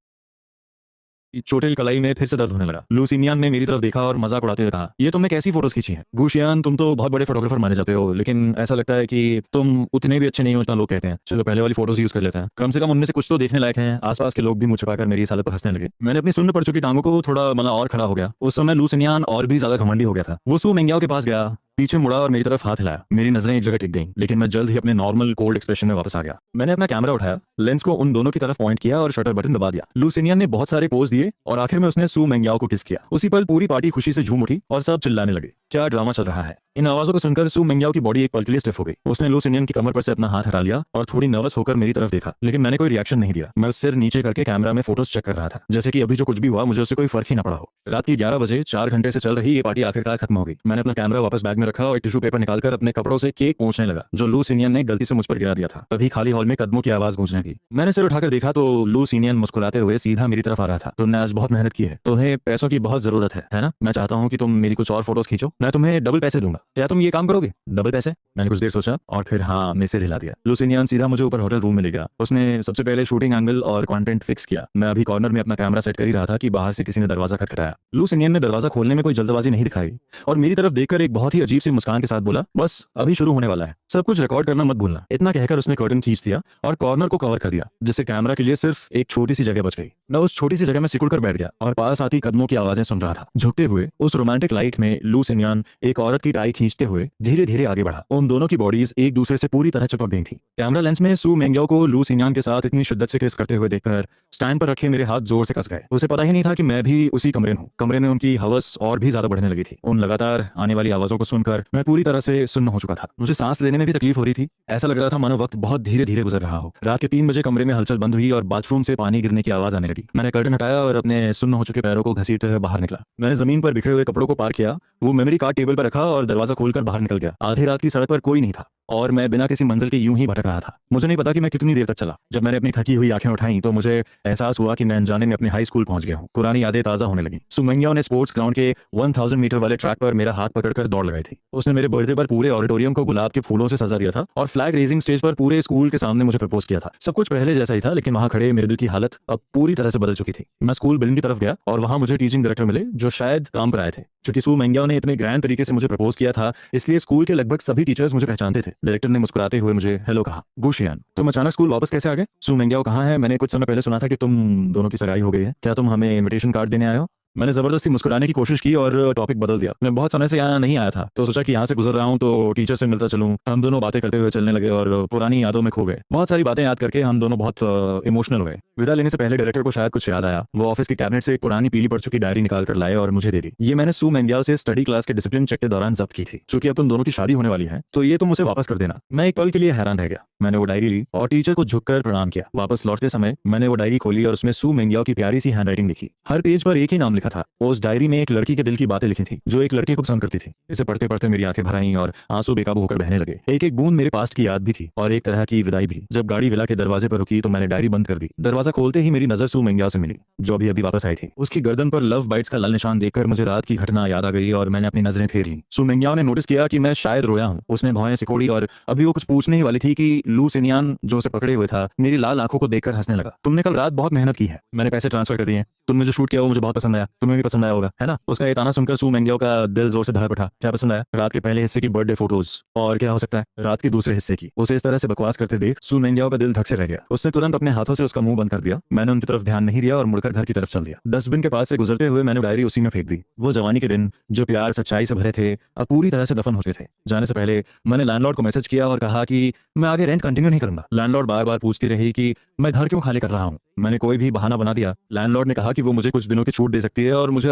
चोटिल कलाई में फिर से दर्द होने लगा। लू सिनियान ने मेरी तरफ देखा और मजाक उड़ाते हुए कहा, ये तुमने कैसी फोटोज खींची हैं? गु शियान, तुम तो बहुत बड़े फोटोग्राफर माने जाते हो, लेकिन ऐसा लगता है कि तुम उतने भी अच्छे नहीं हो जितना लोग कहते हैं। चलो पहले वाली फोटोज यूज कर लेते हैं, कम से कम उनमें से कुछ तो देखने लायक हैं। आसपास के लोग भी मुझे छुपाकर मेरी इस हालत पर हंसने लगे। मैंने अपनी सुन्न पड़ चुकी टांगों को थोड़ा मतलब और खड़ा हो गया। उस समय लू सिनियान और भी ज्यादा घमंडी हो गया था। वो सू मिंग्याओ के पास गया, पीछे मुड़ा और मेरी तरफ हाथ हिलाया। मेरी नजरें एक जगह टिक गईं, लेकिन मैं जल्द ही अपने नॉर्मल कोल्ड एक्सप्रेशन में वापस आ गया। मैंने अपना कैमरा उठाया, लेंस को उन दोनों की तरफ पॉइंट किया और शटर बटन दबा दिया। लू सिनियान ने बहुत सारे पोज दिए और आखिर में उसने सू मिंग्याओ को किस किया। उसी पल पूरी पार्टी खुशी से झूम उठी और सब चिल्लाने लगे, क्या ड्रामा चल रहा है? इन आवाजों को सुनकर सू मिंग्याओ की बॉडी एक पल के लिए स्टिफ हो गई। उसने लू सिनियन की कमर पर से अपना हाथ हटा लिया और थोड़ी नर्वस होकर मेरी तरफ देखा, लेकिन मैंने कोई रिएक्शन नहीं दिया। मैं सिर नीचे करके कैमरा में फोटोज चेक कर रहा था, जैसे कि अभी जो कुछ भी हुआ मुझे उससे कोई फर्क ही ना पड़ा हो। रात की 11 बजे 4 घंटे से चल रही ये पार्टी आखिरकार खत्म हो गई। मैंने अपना कैमरा वापस बैग में रखा और टिश्यू पेपर निकालकर अपने कपड़ों से केक पोंछने लगा, जो लू सिनियन ने गलती से मुझ पर गिरा दिया था। तभी खाली हॉल में कदमों की आवाज गूंजने की। मैंने सिर उठाकर देखा तो लू सिनियन मुस्कुराते हुए सीधा मेरी तरफ आ रहा था। तुमने आज बहुत मेहनत की है, तुम्हें पैसों की बहुत जरूरत है ना? मैं चाहता हूँ कि तुम मेरी कुछ और फोटोज खींचो, मैं तुम्हें डबल पैसे दूंगा। क्या तुम ये काम करोगे? डबल पैसे? मैंने कुछ देर सोचा और फिर हाँ में सिर हिला दिया। लू सिनियन सीधा मुझे ऊपर होटल रूम में ले गया। उसने सबसे पहले शूटिंग एंगल और कंटेंट फिक्स किया। मैं अभी कॉर्नर में अपना कैमरा सेट कर ही रहा था कि बाहर से किसी ने दरवाजा खटखटाया। लू सिनियन ने दरवाजा खोलने में कोई जल्दबाजी नहीं दिखाई और मेरी तरफ देखकर एक बहुत ही अजीब सी मुस्कान के साथ बोला, बस अभी शुरू होने वाला है, सब कुछ रिकॉर्ड करना मत भूलना। इतना कहकर उसने कर्टन खींच दिया और कॉर्नर को कवर कर दिया, जिससे कैमरा के लिए सिर्फ एक छोटी सी जगह बच गई। मैं उस छोटी सी जगह में सिकुड़ कर बैठ गया और पास आती कदमों की आवाजें सुन रहा था। झुकते हुए उस रोमांटिक लाइट में लू सिनियन एक औरत की टाई खींचते हुए धीरे धीरे आगे बढ़ा। उन दोनों की बॉडीज एक दूसरे से पूरी तरह चिपक गई थी। कैमरा लेंस में सू मिंग्याओ को लू सिनियन के साथ इतनी शिद्दत से किस करते हुए देखकर स्टैंड पर रखे मेरे हाथ जोर से कस गए। उसे पता ही नहीं था कि मैं भी उसी कमरे में हूँ। कमरे में उनकी हवस और भी ज्यादा बढ़ने लगी थी। उन लगातार आने वाली आवाजों को सुनकर सुनकर मैं पूरी तरह से सुन्न हो चुका था। मुझे सांस लेने में भी तकलीफ हो रही थी। ऐसा लग रहा था मानो वक्त बहुत धीरे धीरे गुजर रहा हो। रात के 3 बजे कमरे में हलचल बंद हुई और बाथरूम से पानी गिरने की आवाज आने लगी। मैंने कर्टन हटाया और अपने सुन्न हो चुके पैरों को घसीटते हुए बाहर निकला। मैंने जमीन पर बिखरे हुए कपड़ों को पार किया, वो मेमोरी कार्ड टेबल पर रखा और दरवाजा खोलकर बाहर निकल गया। आधी रात की सड़क पर कोई नहीं था और मैं बिना किसी मंजिल के यूं ही भटक रहा था। मुझे नहीं पता कि मैं कितनी देर तक चला। जब मैंने अपनी थकी हुई आंखें उठाई तो मुझे एहसास हुआ कि मैं अनजाने में अपने हाई स्कूल पहुंच गया हूं। पुरानी यादें ताजा होने लगी। सुमंगिया ने स्पोर्ट्स ग्राउंड के 1000 मीटर वाले ट्रैक पर मेरा हाथ पकड़कर दौड़ लगाई थी। उसने मेरे बर्थडे पर पूरे ऑडिटोरियम को गुलाब के फूलों से सजा दिया था और फ्लैग रेजिंग स्टेज पर पूरे स्कूल के सामने मुझे प्रपोज किया था। सब कुछ पहले जैसा ही था, लेकिन वहां खड़े मेरे दिल की हालत अब पूरी तरह से बदल चुकी थी। मैं स्कूल बिल्डिंग की तरफ गया और वहां मुझे टीचिंग डायरेक्टर मिले जो शायद काम पर आए थे। क्योंकि सुमंगिया ने इतने ग्रैंड तरीके से मुझे प्रपोज किया था, इसलिए स्कूल के लगभग सभी टीचर्स मुझे पहचानते थे। डायरेक्टर ने मुस्कुराते हुए मुझे हेलो कहा। गुशियान, तुम अचानक स्कूल वापस कैसे आ गए? सुमंगिया कहाँ है? मैंने कुछ समय पहले सुना था कि तुम दोनों की सगाई हो गई है। क्या तुम हमें इनविटेशन कार्ड देने आए हो? मैंने जबरदस्ती मुस्कुराने की कोशिश की और टॉपिक बदल दिया। मैं बहुत समय से यहाँ नहीं आया था, तो सोचा कि यहाँ से गुजर रहा हूँ तो टीचर से मिलता चलूँ। हम दोनों बातें करते हुए चलने लगे और पुरानी यादों में खो गए। बहुत सारी बातें याद करके हम दोनों बहुत इमोशनल हुए। विदा लेने से पहले डायरेक्टर को शायद कुछ याद आया। वो ऑफिस के कैबिनेट से एक पुरानी पीली पड़ चुकी डायरी निकाल कर लाए और मुझे दे दी। ये मैंने सू मेंगियाओ से स्टडी क्लास के डिसिप्लिन चेक के दौरान जब्त की थी। चूंकि अब तुम दोनों की शादी होने वाली है तो ये तुम उसे वापस कर देना। मैं एक पल के लिए हैरान रह गया। मैंने वो डायरी ली और टीचर को झुककर प्रणाम किया। वापस लौटते समय मैंने वो डायरी खोली और उसमें सू मेंगियाओ की प्यारी सी हैंडराइटिंग लिखी। हर पेज पर एक ही नाम लिखा था। उस डायरी में एक लड़की के दिल की बातें लिखी थी जो एक लड़के को पसंद करती थी। इसे पढ़ते पढ़ते मेरी आंखें भर आईं और आंसू बेकाबू होकर बहने लगे। एक एक बूंद मेरे पास्ट की याद भी थी और एक तरह की विदाई भी। जब गाड़ी विला के दरवाजे पर रुकी तो मैंने डायरी बंद कर दी। दरवाजा खोलते ही मेरी नजर सू मेंगियाओ से मिली जो अभी अभी वापस आई थी। उसकी गर्दन पर लव बाइट्स का लाल निशान देखकर मुझे रात की घटना याद आ गई और मैंने अपनी नजरें फेर ली। सू मेंगियाओ ने नोटिस किया कि मैं शायद रोया हूँ। उसने भौहें सिकोड़ी और अभी वो कुछ पूछने ही वाली थी कि लू सिनियान जो उसे पकड़े हुए था मेरी लाल आंखों को देखकर हंसने लगा। तुमने कल रात बहुत मेहनत की है। मैंने पैसे ट्रांसफर कर दिए। तुमने जो शूट किया वो मुझे बहुत पसंद आया। तुम्हें भी पसंद आया होगा, है ना? उसका ये ताना सुनकर सू मेंगियाओ का दिल जोर से धड़क उठा। क्या पसंद आया? रात के पहले हिस्से की बर्थडे फोटोज। और क्या हो सकता है रात के दूसरे हिस्से की? उसे इस तरह से बकवास करते देख सू मेंगियाओ का दिल धक से रह गया। उसने तुरंत अपने हाथों से उसका मुंह बंद कर दिया। मैंने उनकी तरफ ध्यान नहीं दिया और मुड़कर घर की तरफ चल दिया। डस्टबिन के पास से गुजरते हुए मैंने डायरी उसी में फेंक दी। वो जवानी के दिन जो प्यार सच्चाई से भरे थे अब पूरी तरह से दफन होते थे। जाने से पहले मैंने लैंडलॉर्ड को मैसेज किया और कहा कि मैं आगे रेंट कंटिन्यू नहीं करूंगा। लैंडलॉर्ड बार बार पूछती रही कि मैं घर क्यों खाली कर रहा हूँ। मैंने कोई भी बहाना बना दिया। लैंडलॉर्ड ने कहा कि वो मुझे कुछ दिनों की छूट दे सकती है और मुझे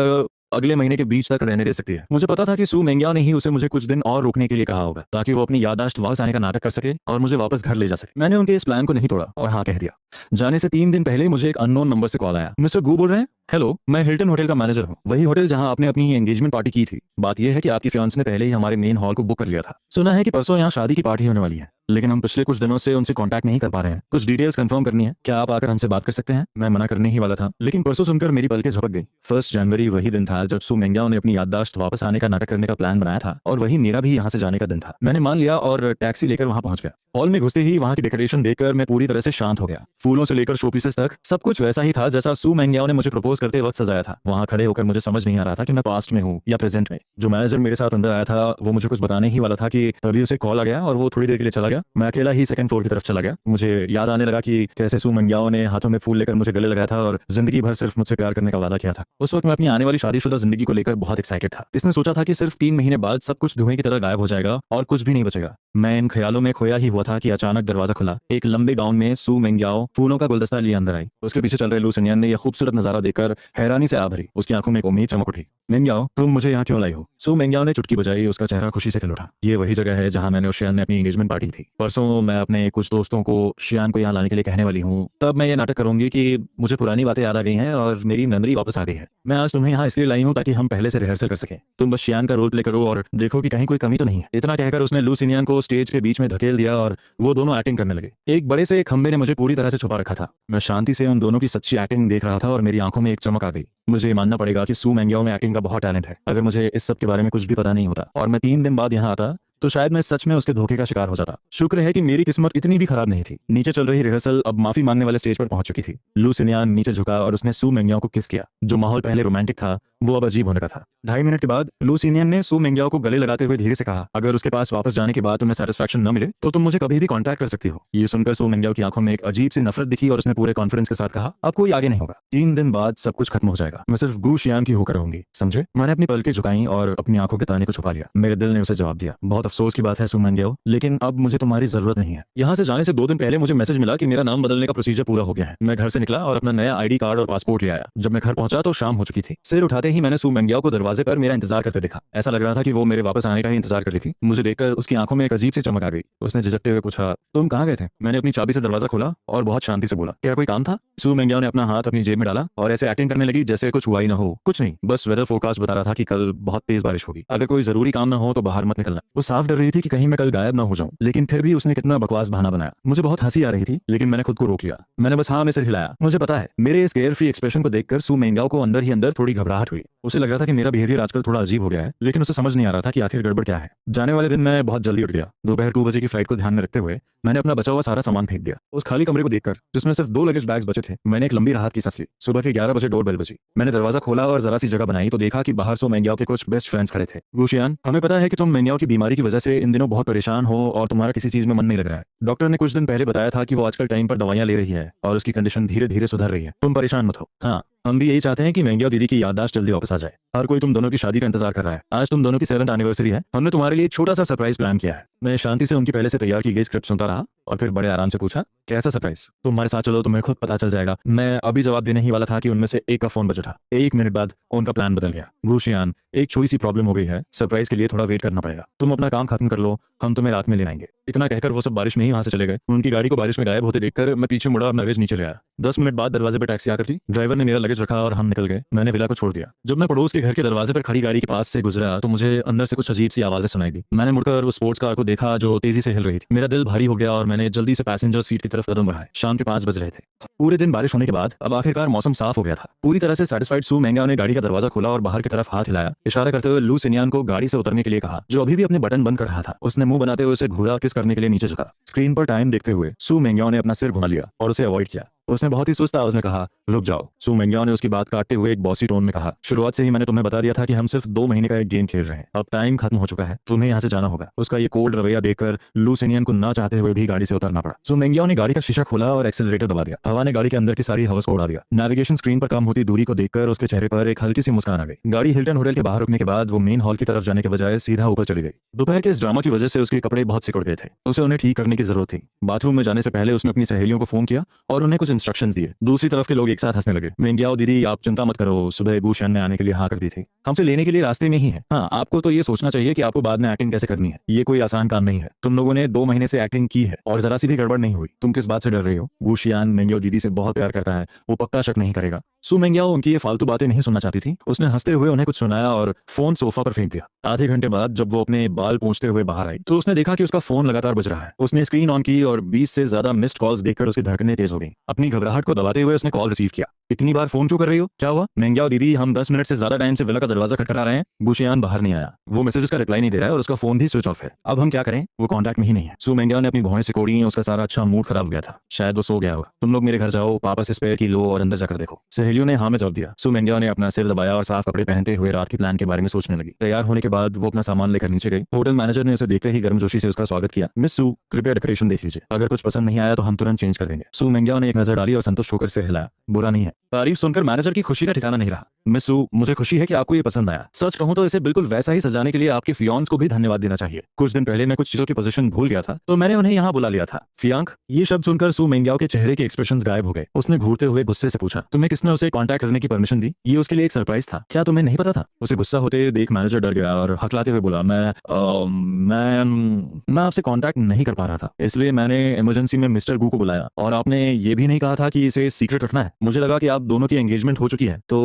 अगले महीने के बीच तक रहने दे सकती है। मुझे पता था कि सू मेंगियाओ ने ही उसे मुझे कुछ दिन और रुकने के लिए कहा होगा ताकि वो अपनी याददाश्त वापस आने का नाटक कर सके और मुझे वापस घर ले जा सके। मैंने उनके इस प्लान को नहीं तोड़ा और हाँ कह दिया। जाने से 3 दिन पहले मुझे एक अननोन नंबर से कॉल आया। मिस्टर गू बोल रहे हैं? हेलो, मैं हिल्टन होटल का मैनेजर हूँ। वही होटल जहाँ आपने अपनी एंगेजमेंट पार्टी की थी। बात यह है कि आपकी फियांसे ने पहले ही हमारे मेन हॉल को बुक कर लिया था। सुना है कि परसों यहाँ शादी की पार्टी होने वाली है, लेकिन हम पिछले कुछ दिनों से उनसे कांटेक्ट नहीं कर पा रहे हैं। कुछ डिटेल्स कंफर्म करनी है। क्या आप आकर हमसे बात कर सकते हैं? मैं मना करने ही वाला था, लेकिन परसों सुनकर मेरी पलकें झपक गई। 1 जनवरी वही दिन था जब सू मेंगियाओ ने अपनी याददाश्त वापस आने का नाटक करने का प्लान बनाया था और वही मेरा भी यहाँ से जाने का दिन था। मैंने मान लिया और टैक्सी लेकर वहाँ पहुंच गया। हॉल में घुसते ही वहाँ की डेकोरेशन देखकर मैं पूरी तरह से शांत हो गया। फूलों से लेकर शोपीसेस तक सब कुछ वैसा ही था जैसा सू मेंगियाओ ने मुझे प्रपोज करते वक्त सजाया था। वहाँ खड़े होकर मुझे समझ नहीं आ रहा था कि मैं पास्ट में हूँ या प्रेजेंट में। जो मैनेजर मेरे साथ अंदर आया था वो मुझे कुछ बताने ही वाला था कि तभी उसे कॉल आ गया और वो थोड़ी देर के लिए चला गया। मैं अकेला ही सेकंड फ्लोर की तरफ चला गया। मुझे याद आने लगा कि कैसे सू मेंगियाओ ने हाथों में फूल लेकर मुझे गले लगाया था और जिंदगी भर सिर्फ मुझसे प्यार करने का वादा किया था। उस वक्त मैं अपनी आने वाली शादीशुदा जिंदगी को लेकर बहुत एक्साइटेड था। इसने सोचा था कि सिर्फ 3 महीने बाद सब कुछ धुएं की तरह गायब हो जाएगा और कुछ भी नहीं बचेगा। मैं इन ख्यालों में खोया ही हुआ था कि अचानक दरवाजा खुला। एक लंबे गाउन में सू मेंगियाओ फूलों का गुलदस्ता लिए अंदर आई। उसके पीछे चल रहे लू सिनियन ने यह खूबसूरत नजारा देखकर हैरानी से आ भरी। उसकी आंखों में एक उम्मीद चमक उठी। मेंगियाओ, तुम मुझे यहाँ क्यों लाई हो? सू मेंगियाओ ने चुटकी बजाई। उसका चेहरा खुशी से खिल उठा। ये वही जगह है जहाँ मैंने और शियान ने अपनी एंगेजमेंट पार्टी थी। परसों मैं अपने कुछ दोस्तों को शियान को यहाँ लाने के लिए कहने वाली हूँ। तब मैं ये नाटक करूंगी कि मुझे पुरानी बातें याद आ गई हैं और मेरी मेमोरी वापस आ गई है। मैं आज तुम्हें यहाँ इसलिए लाई हूँ ताकि हम पहले से रिहर्सल कर सकें। तुम बस शियान का रोल प्ले करो और देखो कि कहीं कोई कमी तो नहीं है। इतना कहकर उसने लू सिनियन को स्टेज के बीच में धकेल दिया और वो दोनों एक्टिंग करने लगे। एक बड़े से खंबे ने मुझे पूरी तरह से छुपा रखा था। मैं शांति से उन दोनों की सच्ची एक्टिंग देख रहा था और मेरी आंखों में एक चमक आ गई। मुझे मानना पड़ेगा कि सू मेंगियाओ में एक्टिंग का बहुत टैलेंट है। अगर मुझे इस सब के बारे में कुछ भी पता नहीं होता और मैं 3 दिन बाद यहाँ आता तो शायद मैं सच में उसके धोखे का शिकार हो जाता। शुक्र है कि मेरी किस्मत इतनी भी खराब नहीं थी। नीचे चल रही रिहर्सल अब माफी मांगने वाले स्टेज पर पहुंच चुकी थी। लू सिनियन नीचे झुका और उसने सू मेंगियाओ को किस किया। जो माहौल पहले रोमांटिक था वो अब अजीब होने का था। 2.5 मिनट के बाद लू सिनियन ने सू मेंगियाओ को गले लगाते हुए धीरे से कहा, अगर उसके पास वापस जाने के बाद तुम्हें सेटिस्फैक्शन न मिले तो तुम मुझे कभी भी कॉन्टैक्ट कर सकती हो। ये सुनकर सू मेंगियाओ की आंखों में एक अजीब सी नफरत दिखी और उसने पूरे कॉन्फिडेंस के साथ कहा, अब कोई आगे नहीं होगा। 3 दिन बाद सब कुछ खत्म हो जाएगा। मैं सिर्फ गू शियान की होकर रहूंगी, समझे? मैंने अपनी पलकें झुकाई और अपनी आंखों के ताने को छुपा लिया। मेरे दिल ने उसे जवाब दिया, बहुत बहुत अफसोस की बात है सुमन गयो, लेकिन अब मुझे तुम्हारी जरूरत नहीं है। यहाँ से जाने से 2 दिन पहले मुझे मैसेज मिला कि मेरा नाम बदलने का प्रोसीजर पूरा हो गया है। मैं घर से निकला और अपना नया आईडी कार्ड और पासपोर्ट ले आया। जब मैं घर पहुंचा तो शाम हो चुकी थी। सिर उठाते ही मैंने सू मेंगियाओ को दरवाजे पर मेरा इंतजार करते देखा। ऐसा लग रहा था कि वो मेरे वापस आने का ही इंतजार कर रही थी। मुझे देखकर उसकी आंखों में एक अजीब सी चमक आ गई। उसने झिझकते हुए पूछा, तुम कहाँ गए थे? मैंने अपनी चाबी से दरवाजा खोला और बहुत शांति से बोला, क्या कोई काम था? सू मेंगियाओ ने अपना हाथ अपनी जेब में डाला और ऐसे एक्टिंग करने लगी जैसे कुछ हुआ ही ना हो। कुछ नहीं, बस वेदर फोरकास्ट बता रहा था कि कल बहुत तेज बारिश होगी। अगर कोई जरूरी काम ना हो तो बाहर मत निकलना। वो साफ डर रही थी कि कहीं मैं कल गायब ना हो जाऊं, लेकिन फिर भी उसने कितना बकवास बहाना बनाया। मुझे बहुत हंसी आ रही थी, लेकिन मैंने खुद को रोक लिया। मैंने बस हाँ में सिर हिलाया। मुझे पता है, मेरे इस केयर फ्री एक्सप्रेशन को देखकर सू मेंगियाओ को अंदर ही अंदर थोड़ी घबराहट हुई। उसे लग रहा था कि मेरा बिहेवियर आजकल थोड़ा अजीब हो गया है, लेकिन उसे समझ नहीं आ रहा था कि आखिर गड़बड़ क्या है। जाने वाले दिन मैं बहुत जल्दी उठ गया। दोपहर 2 बजे की फ्लाइट को ध्यान में रखते हुए मैंने अपना बचा हुआ सारा सामान फेंक दिया। उस खाली कमरे को देखकर, जिसमें सिर्फ 2 लगेज बैग्स बचे थे, मैंने एक लंबी राहत की सांस ली। सुबह के 11 बजे डोर बेल बजी। मैंने दरवाजा खोला और जरा सी जगह बनाई तो देखा कि बाहर सो मेंगियाओ के कुछ बेस्ट फ्रेंड्स खड़े थे। गुशियान, हमें पता है कि तुम मेंगियाओ की बीमारी की वजह से इन दिनों बहुत परेशान हो और तुम्हारा किसी चीज में मन नहीं लग रहा है। डॉक्टर ने कुछ दिन पहले बताया था कि वो आजकल टाइम पर दवाइयां ले रही है और उसकी कंडीशन धीरे धीरे सुधर रही है। तुम परेशान मत हो। हाँ, हम भी यही चाहते हैं कि मेंगियाओ दीदी की याददाश्त जल्दी वापस आ जाए। हर कोई तुम दोनों की शादी का इंतजार कर रहा है। आज तुम दोनों की 7th एनिवर्सरी है। हमने तुम्हारे लिए एक छोटा सा सरप्राइज प्लान किया है। मैं शांति से उनकी पहले से तैयार की गई स्क्रिप्ट सुनता रहा और फिर बड़े आराम से पूछा, कैसा सरप्राइज? तुम्हारे साथ चलो, तुम्हें खुद पता चल जाएगा। मैं अभी जवाब देने ही वाला था कि उनमें से एक का फोन बजा था। 1 मिनट बाद उनका प्लान बदल गया। गुशियान, एक छोटी सी प्रॉब्लम हो गई है। सरप्राइज के लिए थोड़ा वेट करना पड़ेगा। तुम अपना काम खत्म कर लो, हम तुम्हें रात में ले आएंगे। इतना कहकर वो सब बारिश में ही वहां से चले गए। उनकी गाड़ी को बारिश में गायब होते देखकर मैं पीछे मुड़ा और लगेज नीचे ले आया। 10 मिनट बाद दरवाजे पर टैक्सी आकर थी। ड्राइवर ने मेरा लगेज रखा और हम निकल गए। मैंने विला को छोड़ दिया। जब मैं पड़ोस के घर के दरवाजे पर खड़ी गाड़ी के पास से गुजरा तो मुझे अंदर से कुछ अजीब सी आवाजें सुनाई दी। मैंने मुड़कर उस स्पोर्ट्स कार को देखा जो तेजी से हिल रही थी। मेरा दिल भारी हो गया और मैंने जल्दी से पैसेंजर सीट की तरफ कदम बढ़ाए। शाम के 5 बज रहे थे। पूरे दिन बारिश होने के बाद अब आखिरकार मौसम साफ हो गया था। पूरी तरह से सेटिस्फाइड सू मेंगियाओ ने गाड़ी का दरवाजा खोला और बाहर की तरफ हाथ हिलाया, इशारा करते हुए लू सिनियान को गाड़ी से उतरने के लिए कहा, जो अभी भी अपने बटन बंद कर रहा था। उसने मुंह बनाते हुए उसे घूरा किस करने के लिए नीचे झुका। स्क्रीन पर टाइम देखते हुए सू मेंगियाओ ने अपना सिर घुमा लिया और उसे अवॉइड किया। उसने बहुत ही सुस्त आवाज में कहा, रुक जाओ। सू मेंगियाओ ने उसकी बात काटते हुए एक बॉसी टोन में कहा, शुरुआत से ही मैंने तुम्हें बता दिया था कि हम सिर्फ 2 महीने का एक गेम खेल रहे हैं। अब टाइम खत्म हो चुका है, तुम्हें यहाँ से जाना होगा। उसका ये कोल्ड रवैया देखकर लू सिनियन को ना चाहते हुए भी गाड़ी से उतरना पड़ा। सू मेंगियाओ ने गाड़ी का शीशा खोला और एक्सेलरेटर दबा दिया। हवा ने गाड़ी के अंदर की सारी हवस को उड़ा दिया। नेविगेशन स्क्रीन पर कम होती दूरी को देखकर उसके चेहरे पर एक हल्की सी मुस्कान आ गई। गाड़ी हिल्टन होटल के बाहर रुकने के बाद वो मेन हॉल की तरफ जाने के बजाय सीधा ऊपर चली गई। दोपहर के इस ड्रामा की वजह से उसके कपड़े बहुत सिकुड़ गए थे। उसे उन्हें ठीक करने की जरूरत थी। बाथरूम में जाने से पहले उसने अपनी सहेलियों को फोन किया और उन्हें कुछ इंस्ट्रक्शंस दिए। दूसरी तरफ के लोग एक साथ हंसने लगे। मेंगियाओ दीदी, आप चिंता मत करो, सुबह गुशियान ने आने के लिए हाँ कर दी थी। हमसे लेने के लिए रास्ते में ही है। हाँ, आपको तो ये सोचना चाहिए कि आपको बाद में एक्टिंग कैसे करनी है। ये कोई आसान काम नहीं है। तुम लोगों ने 2 महीने से एक्टिंग की है और जरा सी भी गड़बड़ नहीं हुई। तुम किस बात से डर रही हो? गुशियान मेंगियाओ दीदी से बहुत प्यार करता है, वो पक्का शक नहीं करेगा। सू मेंगियाओ उनकी ये फालतू बातें नहीं सुनना चाहती थी। उसने हंसते हुए उन्हें कुछ सुनाया और फोन सोफा पर फेंक दिया। आधे घंटे बाद जब वो अपने बाल पोंछते हुए बाहर आई तो उसने देखा कि उसका फोन लगातार बज रहा है। उसने स्क्रीन ऑन की और 20 से ज्यादा मिस्ड कॉल्स देखकर उसकी धड़कनें तेज हो गई। अपनी घबराहट को दबाते हुए उसने कॉल रिसीव किया। इतनी बार फोन क्यों कर रही हो? क्या हुआ? मेंगियाओ दीदी, हम 10 मिनट से ज्यादा टाइम से विला का दरवाजा खटखटा रहे हैं। गुशियान बाहर नहीं आया। वो मैसेजेस का रिप्लाई नहीं दे रहा है और उसका फोन भी स्विच ऑफ है। अब हम क्या करें? वो कांटेक्ट में ही नहीं है। सू मेंगियाओ ने अपनी भौहें सिकोड़ी। उसका सारा अच्छा मूड खराब हो गया था। शायद वो सो गया होगा। तुम लोग मेरे घर जाओ, पापा से स्पेयर की लो और अंदर जाकर देखो। सहेलियों ने हाँ में जवाब दिया। सू मेंगियाओ ने अपना सिर दबाया और साफ कपड़े पहनते हुए रात के प्लान के बारे में सोचने लगी। तैयार होने के बाद वो अपना सामान लेकर नीचे गई। होटल मैनेजर ने उसे देखते ही गर्मजोशी से उसका स्वागत किया। मिस सू, कृपया डेकोरेशन देख लीजिए। अगर कुछ पसंद नहीं आया तो हम तुरंत चेंज कर देंगे। सू मेंगियाओ ने एक नजर डाली और संतुष्ट होकर सिर हिलाया। बुरा नहीं है। तारीफ सुनकर मैनेजर की खुशी का ठिकाना नहीं रहा। मिस सू, मुझे खुशी है कि आपको ये पसंद आया। सच कहूं तो इसे बिल्कुल वैसा ही सजाने के लिए आपके फियांस को भी धन्यवाद देना चाहिए। कुछ दिन पहले मैं कुछ चीजों की पोजीशन भूल गया था तो मैंने उन्हें यहाँ बुला लिया था। फियांक, ये शब्द सुनकर सू मेंगियाओ के चेहरे के एक्सप्रेशंस गायब हो गए। उसने घूरते हुए गुस्से से पूछा, तुम्हें किसने उसे कांटेक्ट करने की परमिशन दी? ये उसके लिए एक सरप्राइज था। क्या तुम्हें नहीं पता था? उसे गुस्सा होते देख मैनेजर डर गया और हकलाते हुए बोला, मैं आपसे कांटेक्ट नहीं कर पा रहा था, इसलिए मैंने इमरजेंसी में मिस्टर गू को बुलाया। और आपने ये भी नहीं कहा था कि इसे सीक्रेट रखना है। मुझे लगा कि आप दोनों की एंगेजमेंट हो चुकी है तो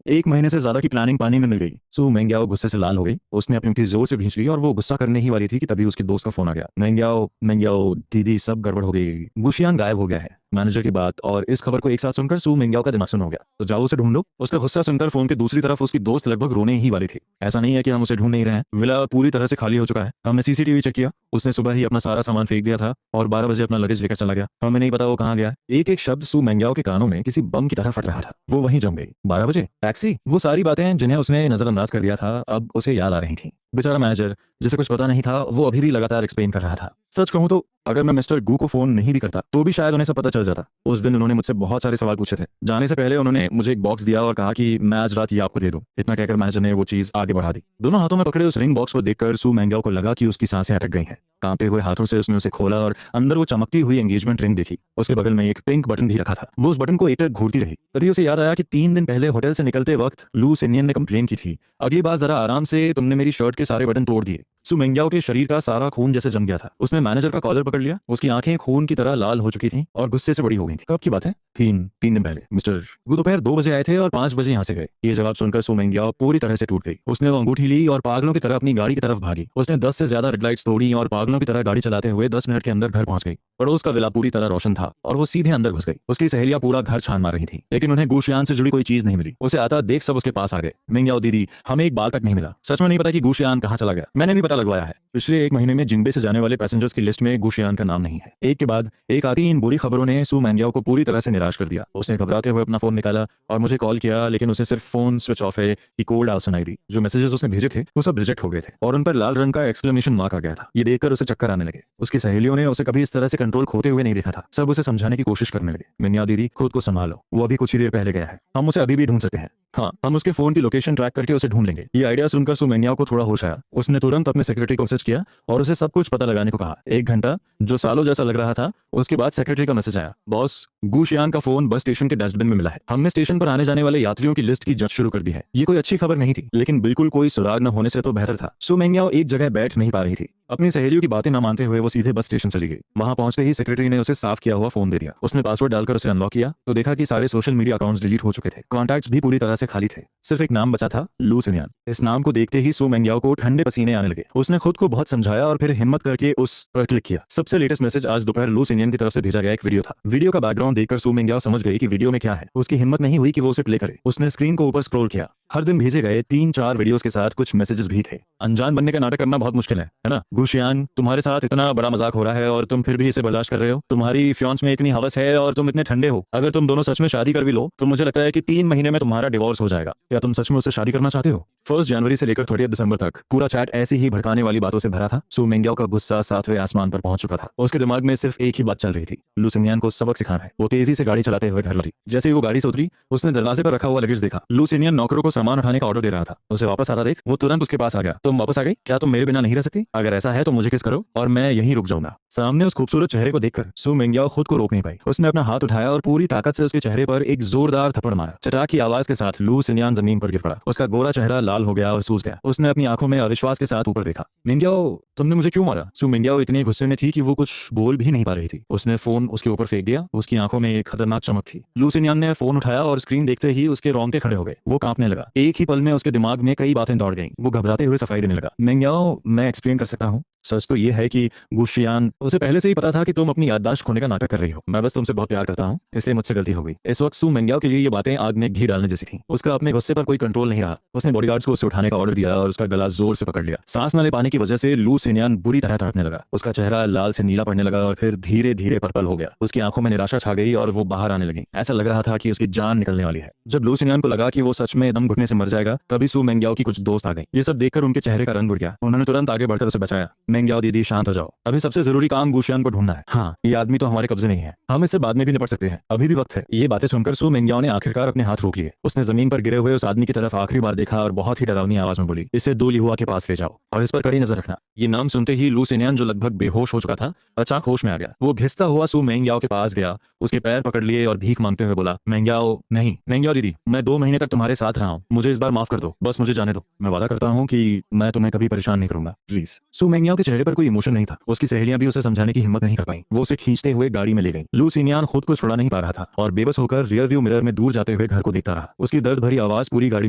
1 महीने से ज्यादा की प्लानिंग पानी में मिल गई। सू मेंगियाओ गुस्से से लाल हो गई। उसने अपनी उंगली जोर से खींच ली और वो गुस्सा करने ही वाली थी कि तभी उसके दोस्त का फोन आ गया। मेंगियाओ दीदी, सब गड़बड़ हो गई। गुशियान गायब हो गया है। मैनेजर की बात और इस खबर को एक साथ सुनकर सू मेंगियाओ का दिमाग सुन हो गया। तो जाओ उसे ढूंढो। उसका गुस्सा सुनकर फोन के दूसरी तरफ उसकी दोस्त लगभग रोने ही वाली थी। ऐसा नहीं है कि हम उसे ढूंढ नहीं रहे हैं। विला पूरी तरह से खाली हो चुका है। हमने सीसीटीवी चेक किया। उसने सुबह ही अपना सारा सामान फेंक दिया था और 12 बजे अपना लगेज लेकर चला गया। हमें नहीं पता वो कहाँ गया। एक एक शब्द सू मेंगियाओ के कानों में किसी बम की तरह फट रहा था। वो वहीं जम गई। 12 बजे टैक्सी, वो सारी बातें जिन्हें उसने नजरअंदाज कर दिया था अब उसे याद आ रही थी। बेचारा मैनेजर, जिसे कुछ पता नहीं था, वो अभी भी लगातार एक्सप्लेन कर रहा था। सच कहूं तो अगर मैं मिस्टर गू को फोन नहीं भी करता तो भी शायद उन्हें सब पता चल जाता। उस दिन उन्होंने मुझसे बहुत सारे सवाल पूछे थे। जाने से पहले उन्होंने मुझे एक बॉक्स दिया और कहा कि मैं आज रात ये आपको दे दूं। इतना कहकर मैनेजर ने वो चीज आगे बढ़ा दी। दोनों हाथों में पकड़े उस रिंग बॉक्स को देखकर सू मैंग्याओ को लगा कि उसकी सांसें अटक गई हैं। कांपते हुए हाथों से उसने उसे खोला और अंदर वो चमकती हुई एंगेजमेंट रिंग देखी। उसके बगल में एक पिंक बटन भी रखा था। वो उस बटन को एकटक घूरती रही। तभी उसे याद आया कि 3 दिन पहले होटल से निकलते वक्त लू सिनियन ने कंप्लेन की थी, अगली बार जरा आराम से, तुमने मेरी शर्ट के सारे बटन तोड़ दिए। सू मेंग्याओ के शरीर का सारा खून जैसे जम गया था। उसने मैनेजर का कॉलर पकड़ लिया। उसकी आंखें खून की तरह लाल हो चुकी थीं और गुस्से से बड़ी हो गई थी। कब की बात है? तीन दिन पहले मिस्टर। वो दोपहर 2 बजे आए थे और 5 बजे यहाँ से गए। ये जवाब सुनकर सू मेंग्याओ पूरी तरह से टूट गई। उसने वो अंगूठी ली और पागलों की तरह अपनी गाड़ी की तरफ भागी। उसने 10 से ज्यादा रेड लाइट्स तोड़ी और पागलों की तरह गाड़ी चलाते हुए 10 मिनट के अंदर घर पहुंच गई। पड़ोस का विला पूरी तरह रोशन था और वो सीधे अंदर घुस गई। उसकी सहेलियां पूरा घर छान मार रही थी, लेकिन उन्हें गुशियान से जुड़ी कोई चीज नहीं मिली। उसे आता देख सब उसके पास आ गए। मेंग्याओ दीदी, हमें एक बाल तक नहीं मिला। सच में नहीं पता कि गुशियान कहाँ चला गया। मैंने भी पता लगवाया है। पिछले 1 महीने में जिंगबे से जाने वाले पैसेंजर्स की लिस्ट में गुशियान का नाम नहीं है। एक के बाद एक आती इन बुरी खबरों ने सू मेंग्याओ को पूरी तरह से निराश कर दिया। उसने घबराते हुए अपना फोन निकाला और मुझे कॉल किया, लेकिन उसे सिर्फ फोन स्विच ऑफ है की कोल्ड आवाज सुनाई दी। जो मैसेजेस उसने भेजे थे वो सब रिजेक्ट हो गए थे और उन पर लाल रंग का एक्सक्लेमेशन मार्क आ गया था। ये देखकर उसे चक्कर आने लगे। उसकी सहेलियों ने उसे कभी इस तरह से कंट्रोल खोते हुए नहीं देखा था। सब उसे समझाने की कोशिश करने लगे। मिन्या दीदी, खुद को संभालो, वो अभी कुछ ही देर पहले गया है। हम उसे अभी भी ढूंढ सकते हैं। हाँ, हम उसके फोन की लोकेशन ट्रैक करके उसे ढूंढ लेंगे। ये आइडिया सुनकर सू मेंग्याओ को थोड़ा होश आया। उसने तुरंत अपने सेक्रेटरी को मैसेज किया और उसे सब कुछ पता लगाने को कहा। 1 घंटा, जो सालों जैसा लग रहा था, उसके बाद सेक्रेटरी का मैसेज आया, बॉस, गुशियान का फोन बस स्टेशन के डस्टबिन में मिला है। हमने स्टेशन पर आने जाने वाले यात्रियों की लिस्ट की जांच शुरू कर दी है। ये कोई अच्छी खबर नहीं थी, लेकिन बिल्कुल कोई सुराग न होने से तो बेहतर था। सू मेंग्याओ एक जगह बैठ नहीं पा रही थी। अपनी सहेलियों की बातें न मानते हुए वो सीधे बस स्टेशन चली गई। वहां पहुंचते ही सेक्रेटरी ने उसे साफ किया हुआ फोन दे दिया। उसने पासवर्ड डालकर उसे अनलॉक किया तो देखा कि सारे सोशल मीडिया अकाउंट्स डिलीट हो चुके थे। कॉन्टैक्ट्स भी पूरी तरह से खाली थे। सिर्फ एक नाम बचा था, लू सिनियन। इस नाम को देखते ही सू मेंग्याओ को ठंडे पसीने आने लगे। उसने खुद को बहुत समझाया और फिर हिम्मत करके उस पर क्लिक किया। सबसे लेटेस्ट मैसेज आज दोपहर लू सिनियन की तरफ से भेजा गया एक वीडियो था। वीडियो का बैकग्राउंड देखकर सू मेंग्याओ समझ गई कि वीडियो में क्या है। उसकी हिम्मत नहीं हुई कि वो उसे प्ले करे। उसने स्क्रीन को ऊपर स्क्रॉल किया। हर दिन भेजे गए 3-4 वीडियोस के साथ कुछ मैसेजेस भी थे। अनजान बनने का नाटक करना बहुत मुश्किल है ना? गुशियान, तुम्हारे साथ इतना बड़ा मजाक हो रहा है और तुम फिर भी इसे बर्दाश्त कर रहे हो। तुम्हारी फियांस में इतनी हवस है और तुम इतने ठंडे हो। अगर तुम दोनों सच में शादी कर भी लो तो मुझे लगता है कि 3 महीने में तुम्हारा डिवोर्स हो जाएगा। क्या तुम सच में उससे शादी करना चाहते हो? 1 जनवरी से लेकर 30 दिसंबर तक पूरा चैट ऐसी ही भड़काने वाली बातों से भरा था। सू मेंग्याओ का गुस्सा 7वें आसमान पर पहुंच चुका था। उसके दिमाग में सिर्फ एक ही बात चल रही थी, लू सिनियन को सबक सिखाना है। वो तेजी से गाड़ी चलाते हुए घर लौटी। जैसे ही वो गाड़ी से उतरी, उसने दरवाजे पर रखा हुआ लगेज देखा। लू सिनियन नौकरों को सामान उठाने का ऑर्डर दे रहा था। उसे वापस आता देख वो तुरंत उसके पास आ गया। तुम वापस आ गई? क्या तुम मेरे बिना नहीं रह सकती? अगर ऐसा है तो मुझे किस करो और मैं यहीं रुक जाऊंगा। सामने उस खूबसूरत चेहरे को देखकर सू मेंग्याओ खुद को रोक नहीं पाई। उसने अपना हाथ उठाया और पूरी ताकत से उसके चेहरे पर एक जोरदार थप्पड़ मारा। चटाक की आवाज के साथ लू सिनियन जमीन पर गिर पड़ा। उसका गोरा चेहरा लाल हो गया और सूज गया। उसने अपनी आंखों में अविश्वास के साथ ऊपर देखा। मेंग्याओ, तुमने मुझे क्यों मारा? सू मेंग्याओ इतने गुस्से में थी कि वो कुछ बोल भी नहीं पा रही थी। उसने फोन उसके ऊपर फेंक दिया। उसकी आंखों में एक खतरनाक चमक थी। लू सिनियन ने फोन उठाया और स्क्रीन देखते ही उसके रोंगटे खड़े हो गए। वो कांपने लगा। एक ही पल में उसके दिमाग में कई बातें दौड़ गईं। वो घबराते हुए सफाई देने लगा। मेंग्याओ, मैं एक्सप्लेन कर सकता हूँ। सच तो ये है कि गुशियान, उसे पहले से ही पता था कि तुम अपनी याददाश्त खोने का नाटक कर रही हो। मैं बस तुमसे बहुत प्यार करता हूँ, इसलिए मुझसे गलती हो गई। इस वक्त सू मेंग्याओ के लिए ये बातें आग में घी डालने जैसी थी। उसका अपने गुस्से पर कोई कंट्रोल नहीं रहा। उसने बॉडीगार्ड्स को उसे उठाने का ऑर्डर दिया और उसका गला जोर से पकड़ लिया। सांस न ले पाने की वजह से लू सिनियन बुरी तरह तड़पने लगा। उसका चेहरा लाल से नीला पड़ने लगा और फिर धीरे धीरे पर्पल हो गया। उसकी आंखों में निराशा छा गई और वो बाहर आने लगी। ऐसा लग रहा था कि उसकी जान निकलने वाली है। जब लू सिनियन को लगा कि वो सच में दम घुटने से मर जाएगा, तभी सू मेंग्याओ की कुछ दोस्त आ गई। ये सब देखकर उनके चेहरे का रंग उड़ गया। उन्होंने तुरंत आगे बढ़कर उसे बचाया। मेंग्याओ दीदी, शांत हो जाओ। अभी सबसे जरूरी काम गुशियान को ढूंढना है। हाँ, ये आदमी तो हमारे कब्जे नहीं है। हम इससे बाद में भी निपट सकते हैं। अभी भी वक्त है। ये बातें सुनकर सू मेंग्याओ ने आखिरकार अपने हाथ रोक लिए। उसने जमीन पर गिरे हुए उस आदमी की तरफ आखिरी बार देखा और बहुत ही डरावनी आवाज में बोली, इसे दो लिहुआ के पास ले जाओ और इस पर कड़ी नजर रखना। ये नाम सुनते ही लू सिनियन, जो लगभग बेहोश हो चुका था, अचानक होश में आ गया। वो घिसता हुआ सू मेंग्याओ के पास गया, उसके पैर पकड़ लिए और भीख मांगते हुए बोला, मेंग्याओ नहीं, मेंग्याओ दीदी, मैं 2 महीने तक तुम्हारे साथ रहा हूँ। मुझे इस बार माफ कर दो। बस मुझे जाने दो। मैं वादा करता हूँ कि मैं तुम्हें कभी परेशान नहीं करूंगा, प्लीज। सू मेंग्याओ के चेहरे पर कोई इमोशन नहीं था। उसकी सहेलियां भी उसे समझाने की हिम्मत नहीं कर पाई। वो उसे खींचते हुए गाड़ी में ले गई। लू सिनियन खुद को छुड़ा नहीं पा रहा था और बेबस होकर रियर व्यू मिरर में दूर जाते हुए घर को देखता रहा। उसकी दर्द भरी आवाज पूरी गाड़ी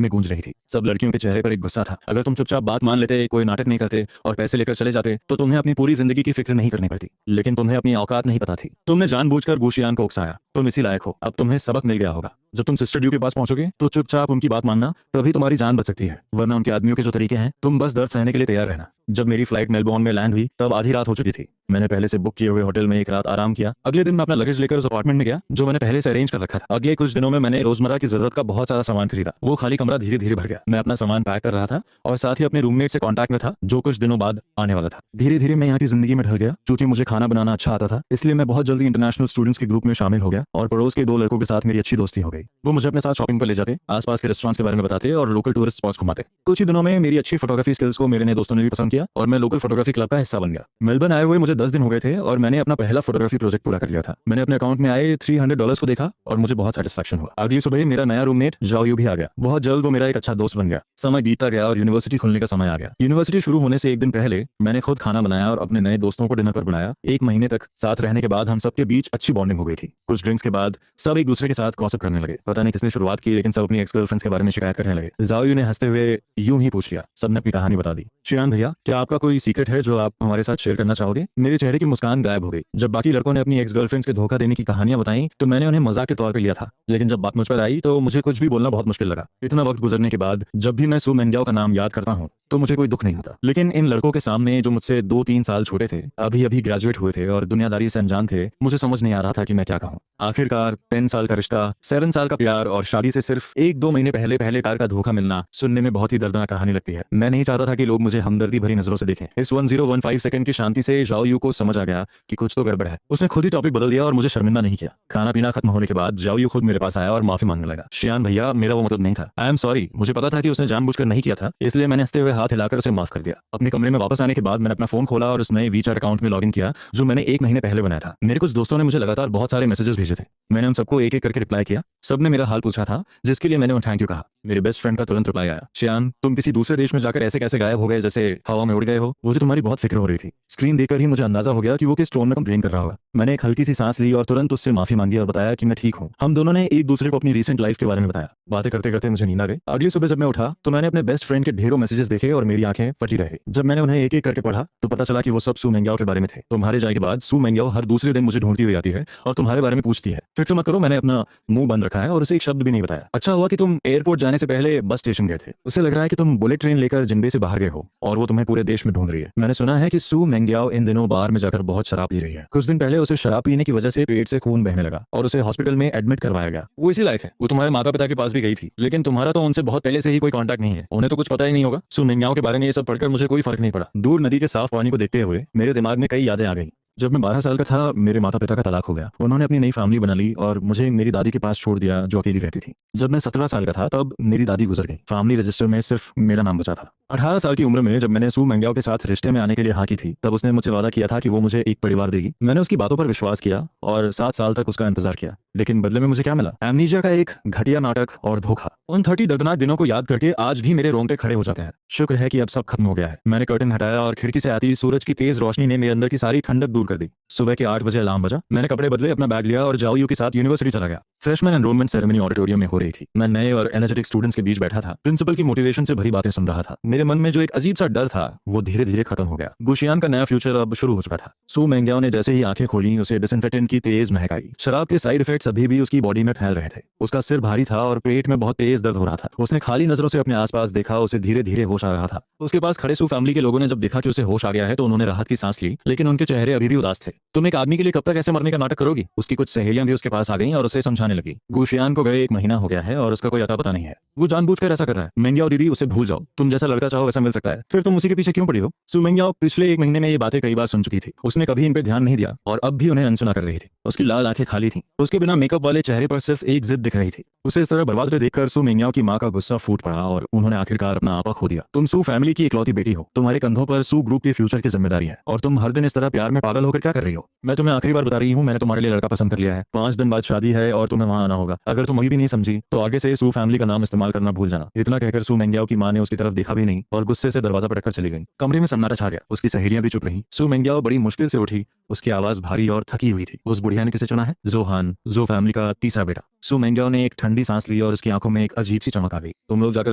में गूंज रही थी। सब लड़कियों के चेहरे पर एक गुस्सा था। अगर तुम चुपचाप बात मान लेते, कोई नाटक नहीं करते और पैसे लेकर चले जाते तो तुम्हें अपनी पूरी जिंदगी की फिक्र नहीं करनी पड़ती। लेकिन तुम्हें अपनी औकात नहीं पता थी। तुमने जानबूझकर गुशियान को उकसाया। तुम इसी लायक हो। अब तुम्हें सबक मिल गया होगा। जब तुम सिस्टर ड्यू के पास पहुंचोगे तो चुपचाप उनकी बात मानना, तभी तुम्हारी जान बच सकती है। वरना उनके आदमियों के जो तरीके हैं, तुम बस दर्द सहने के लिए तैयार रहना। जब मेरी फ्लाइट मेलबोर्न में लैंड हुई तब आधी रात हो चुकी थी। मैंने पहले से बुक किए हुए होटल में एक रात आराम किया। अगले दिन मैं अपना लगेज लेकर उस अपार्टमेंट में गया जो मैंने पहले से अरेंज कर रखा था। अगले कुछ दिनों में मैंने रोजमर्रा की जरूरत का बहुत सारा सामान खरीदा। वो खाली कमरा धीरे धीरे भर गया। मैं अपना सामान पैक कर रहा था और साथ ही अपने रूममेट से कॉन्टैक्ट में था जो कुछ दिनों बाद आने वाला था। धीरे धीरे मैं यहाँ की जिंदगी में ढल गया। चूंकि मुझे खाना बनाना अच्छा आता था इसलिए मैं बहुत जल्दी इंटरनेशनल स्टूडेंट्स के ग्रुप में शामिल हो गया और पड़ोस के 2 लड़कों के साथ मेरी अच्छी दोस्ती हो गई। वो मुझे अपने साथ शॉपिंग पर ले जाते, आसपास के रेस्टोरेंट्स के बारे में बताते और लोकल टूरिस्ट स्पॉट्स घुमाते। कुछ ही दिनों में मेरी अच्छी फोटोग्राफी स्किल्स को मेरे नए दोस्तों ने भी पसंद किया और मैं लोकल फोटोग्राफी क्लब का हिस्सा बन गया। मेलबर्न आए हुए मुझे 10 दिन हो गए थे और मैंने अपना पहला फोटोग्राफी प्रोजेक्ट पूरा कर लिया था। मैंने अपने अकाउंट में आए $300 को देखा और मुझे बहुत सेटिस्फैक्शन हुआ। अगली सुबह मेरा नया रूममेट जाओयू भी आ गया। बहुत जल्द वो मेरा एक अच्छा दोस्त बन गया। समय बीतता गया और यूनिवर्सिटी खुलने का समय आ गया। यूनिवर्सिटी शुरू होने से एक दिन पहले मैंने खुद खाना बनाया और अपने नए दोस्तों को डिनर पर बुलाया। 1 महीने तक साथ रहने के बाद हम सबके बीच अच्छी बॉन्डिंग हो गई थी। कुछ ड्रिंक्स के बाद सब एक दूसरे के साथ गॉसिप करने लगे। पता नहीं किसने शुरुआत की लेकिन सब अपनी एक्स गर्लफ्रेंड्स के बारे में शिकायत करने लगे। जाओयू ने हंसते हुए यूं ही पूछ लिया। सबने अपनी कहानी बता दी। चियान भैया, क्या आपका कोई सीक्रेट है जो आप हमारे साथ शेयर करना चाहोगे? मेरे चेहरे की मुस्कान गायब हो गई। जब बाकी लड़कों ने अपनी एक्स गर्लफ्रेंड्स के धोखा देने की कहानियां बताई तो मैंने उन्हें मजाक के तौर पर लिया था, लेकिन जब बात मुझ पर आई तो मुझे कुछ भी बोलना बहुत मुश्किल लगा। इतना वक्त गुजरने के बाद जब भी मैं सू मेंगजाओ का नाम याद करता हूँ तो मुझे कोई दुख नहीं होता। लेकिन इन लड़कों के सामने जो मुझसे 2-3 साल छोटे थे, अभी अभी ग्रेजुएट हुए थे और दुनियादारी से अनजान थे, मुझे समझ नहीं आ रहा था कि मैं क्या कहूँ। आखिरकार 10 साल का रिश्ता, 7 साल का प्यार और शादी से सिर्फ 1-2 महीने पहले पहले कार का धोखा मिलना सुनने में बहुत ही दर्दनाक कहानी लगती है। मैं नहीं चाहता था कि लोग मुझे हमदर्दी भरी नजरों से देखें। इस 1015 सेकंड की शांति से जाओ यू को समझ आ गया कि कुछ तो गड़बड़ है। उसने खुद ही टॉपिक बदल दिया और मुझे शर्मिंदा नहीं किया। खाना पीना खत्म होने के बाद जाओ यू खुद मेरे पास आया और माफी मांगने लगा। शियान भैया, मेरा वो मतलब नहीं था। I am sorry. मुझे पता था कि उसने जानबूझकर नहीं किया था, इसलिए मैंने हंसते हुए हाथ हिलाकर उसे माफ कर दिया। अपने कमरे में वापस आने के बाद मैंने अपना फोन खोला और उस नए वीचैट अकाउंट में लॉगिन किया जो मैंने 1 महीने पहले बनाया था। मेरे कुछ दोस्तों ने मुझे लगातार बहुत सारे मैसेजेस भेजे थे। मैंने उन सबको एक एक करके रिप्लाई किया। सबने मेरा हाल पूछा था जिसके लिए मैंने थैंक यू कहा। मेरे बेस्ट फ्रेंड का तुरंत रिप्लाई आया। शियान, तुम किसी दूसरे देश में जाकर ऐसे कैसे गायब हो गए जैसे हवा में उड़ गए हो? मुझे तुम्हारी बहुत फिक्र हो रही थी। स्क्रीन देखकर ही मुझे अंदाजा हो गया कि वो किस टोन में कंप्लेन कर रहा होगा। मैंने एक हल्की सी सांस ली और तुरंत उससे माफी मांगी और बताया कि मैं ठीक हूँ। हम दोनों ने एक दूसरे को अपनी रीसेंट लाइफ के बारे में बताया। बातें करते करते मुझे नींद आ गई। अगली सुबह जब मैं उठा तो मैंने अपने बेस्ट फ्रेंड के ढेरों मैसेजेस देखे और मेरी आंखें फटी रही। जब मैंने उन्हें एक एक करके पढ़ा तो पता चला कि वो सब सू मेंगजाओ के बारे में थे। तुम्हारे जाने के बाद सू मेंगजाओ हर दूसरे दिन मुझे ढूंढती हुई आती है और तुम्हारे बारे में पूछती है। फिक्र मत करो, मैंने अपना मुंह बंद रखा है और उसे एक शब्द भी नहीं बताया। अच्छा हुआ कि तुम एयरपोर्ट जाने से पहले बस स्टेशन गए थे। उसे लग रहा है कि तुम बुलेट ट्रेन लेकर जिन्बे से बाहर गए हो और वो तुम्हें पूरे देश में ढूंढ रही है। मैंने सुना है कि सू मेंगजाओ इन दिनों बार में जाकर बहुत शराब पी रही है। कुछ दिन पहले उसे शराब पीने की वजह से पेट से खून बहने लगा और उसे हॉस्पिटल में एडमिट करवाया गया। वो इसी लायक है। वो तुम्हारे माता पिता के पास भी गई थी, लेकिन तुम्हारा तो उनसे बहुत पहले से ही कोई कांटेक्ट नहीं है। उन्हें तो कुछ पता ही नहीं होगा। सू मेंगजाओ के बारे में ये सब पढ़कर मुझे कोई फर्क नहीं पड़ा। दूर नदी के साफ पानी को देखते हुए मेरे दिमाग में कई यादें आ गई। जब मैं 12 साल का था मेरे माता पिता का तलाक हो गया। उन्होंने अपनी नई फैमिली बना ली और मुझे मेरी दादी के पास छोड़ दिया जो अकेली रहती थी। जब मैं 17 साल का था तब मेरी दादी गुजर गई। फैमिली रजिस्टर में सिर्फ मेरा नाम बचा था। 18 साल की उम्र में जब मैंने सू मेंगजाओ के साथ रिश्ते में आने के लिए हाँ की थी तब उसने मुझसे वादा किया था कि वो मुझे एक परिवार देगी। मैंने उसकी बातों पर विश्वास किया और 7 साल तक उसका इंतजार किया, लेकिन बदले में मुझे क्या मिला? एमनीजिया का एक घटिया नाटक और धोखा। उन 30 दर्दनाक दिनों को याद करके आज भी मेरे रोंगटे खड़े हो जाते हैं। शुक्र है कि अब सब खत्म हो गया है। मैंने कर्टन हटाया और खिड़की से आती सूरज की तेज रोशनी ने मेरे अंदर की सारी ठंडक दूर कर दी। सुबह के 8 बजे अलार्म बजा। मैंने कपड़े बदले, अपना बैग लिया और जाओ यू के साथ यूनिवर्सिटी चला गया। फ्रेशमैन एनरोलमेंट सेरेमनी ऑडिटोरियम में हो रही थी। मैं नए और एनर्जेटिक स्टूडेंट्स के बीच बैठा था। प्रिंसिपल की मोटिवेशन से भरी बातें सुन रहा था। मेरे मन में जो एक अजीब सा डर था वो धीरे धीरे खत्म हो गया। गुशियान का नया फ्यूचर अब शुरू हो चुका था। सू मेंगजाओ ने जैसे ही आंखें खोली उसे डिसइंफेक्टेंट की तेज महक आई। शराब के साइड इफेक्ट्स अभी भी उसकी बॉडी में फैल रहे थे। उसका सिर भारी था और पेट में बहुत तेज दर्द हो रहा था। उसने खाली नजरों से अपने आसपास देखा। उसे धीरे धीरे होश आ रहा था। उसके पास खड़े सू फैमिली के लोगों ने जब देखा कि उसे होश आ गया है तो उन्होंने राहत की सांस ली, लेकिन उनके चेहरे अभी भी उदास थे। तुम एक आदमी के लिए कब तक ऐसे मरने का नाटक करोगी? उसकी कुछ सहेलियां भी उसके पास आ गईं और उसे समझाने लगी। गुशियान को गए 1 महीना हो गया है और उसका कोई अता पता नहीं है। वो जानबूझकर ऐसा कर रहा है। मेंगजाओ दीदी, उसे भूल जाओ। तुम जैसा लड़का चाहो वैसा मिल सकता है। फिर तुम उसी के पीछे क्यों पड़ी हो? सू मेंगजाओ पिछले 1 महीने में ये बातें कई बार सुन चुकी थी। उसने कभी इन पे ध्यान नहीं दिया और अब भी उन्हें अनसुना कर रही थी। उसकी लाल आंखें खाली थीं। उसके बिना मेकअप वाले चेहरे पर सिर्फ एक जिद दिख रही थी। उसे इस तरह बर्बाद होते देखकर सू मेंगजाओ की मां का गुस्सा फूट पड़ा और उन्होंने आखिरकार अपना आपा खो दिया। तुम सू फैमिली की इकलौती बेटी हो। तुम्हारे कंधों पर सू ग्रुप के फ्यूचर की जिम्मेदारी है और तुम हर दिन इस तरह प्यार में पागल होकर क्या कर रही हो? मैं तुम्हें आखिरी बार बता रही हूँ, मैंने तुम्हारे लिए लड़का पसंद कर लिया है। 5 दिन बाद शादी है और तुम्हें वहां आना होगा। अगर तुम अभी भी नहीं समझी तो आगे से सू फैमिली का नाम इस्तेमाल करना भूल जाना। इतना कहकर सू मेंगजाओ की मां ने उसकी तरफ देखा भी नहीं और गुस्से से दरवाजा पटककर चली गई। कमरे में सन्नाटा छा गया। उसकी सहेलियां भी चुप रहीं। सू मेंगजाओ बड़ी मुश्किल से उठी। उसकी आवाज भारी और थकी हुई थी। उस बुढ़िया ने किसे चुना है? जोहान, जो फैमिली का तीसरा बेटा। सू मेंग्याओ ने एक ठंडी सांस ली और उसकी आंखों में एक अजीब सी चमक आ गई। तुम लोग जाकर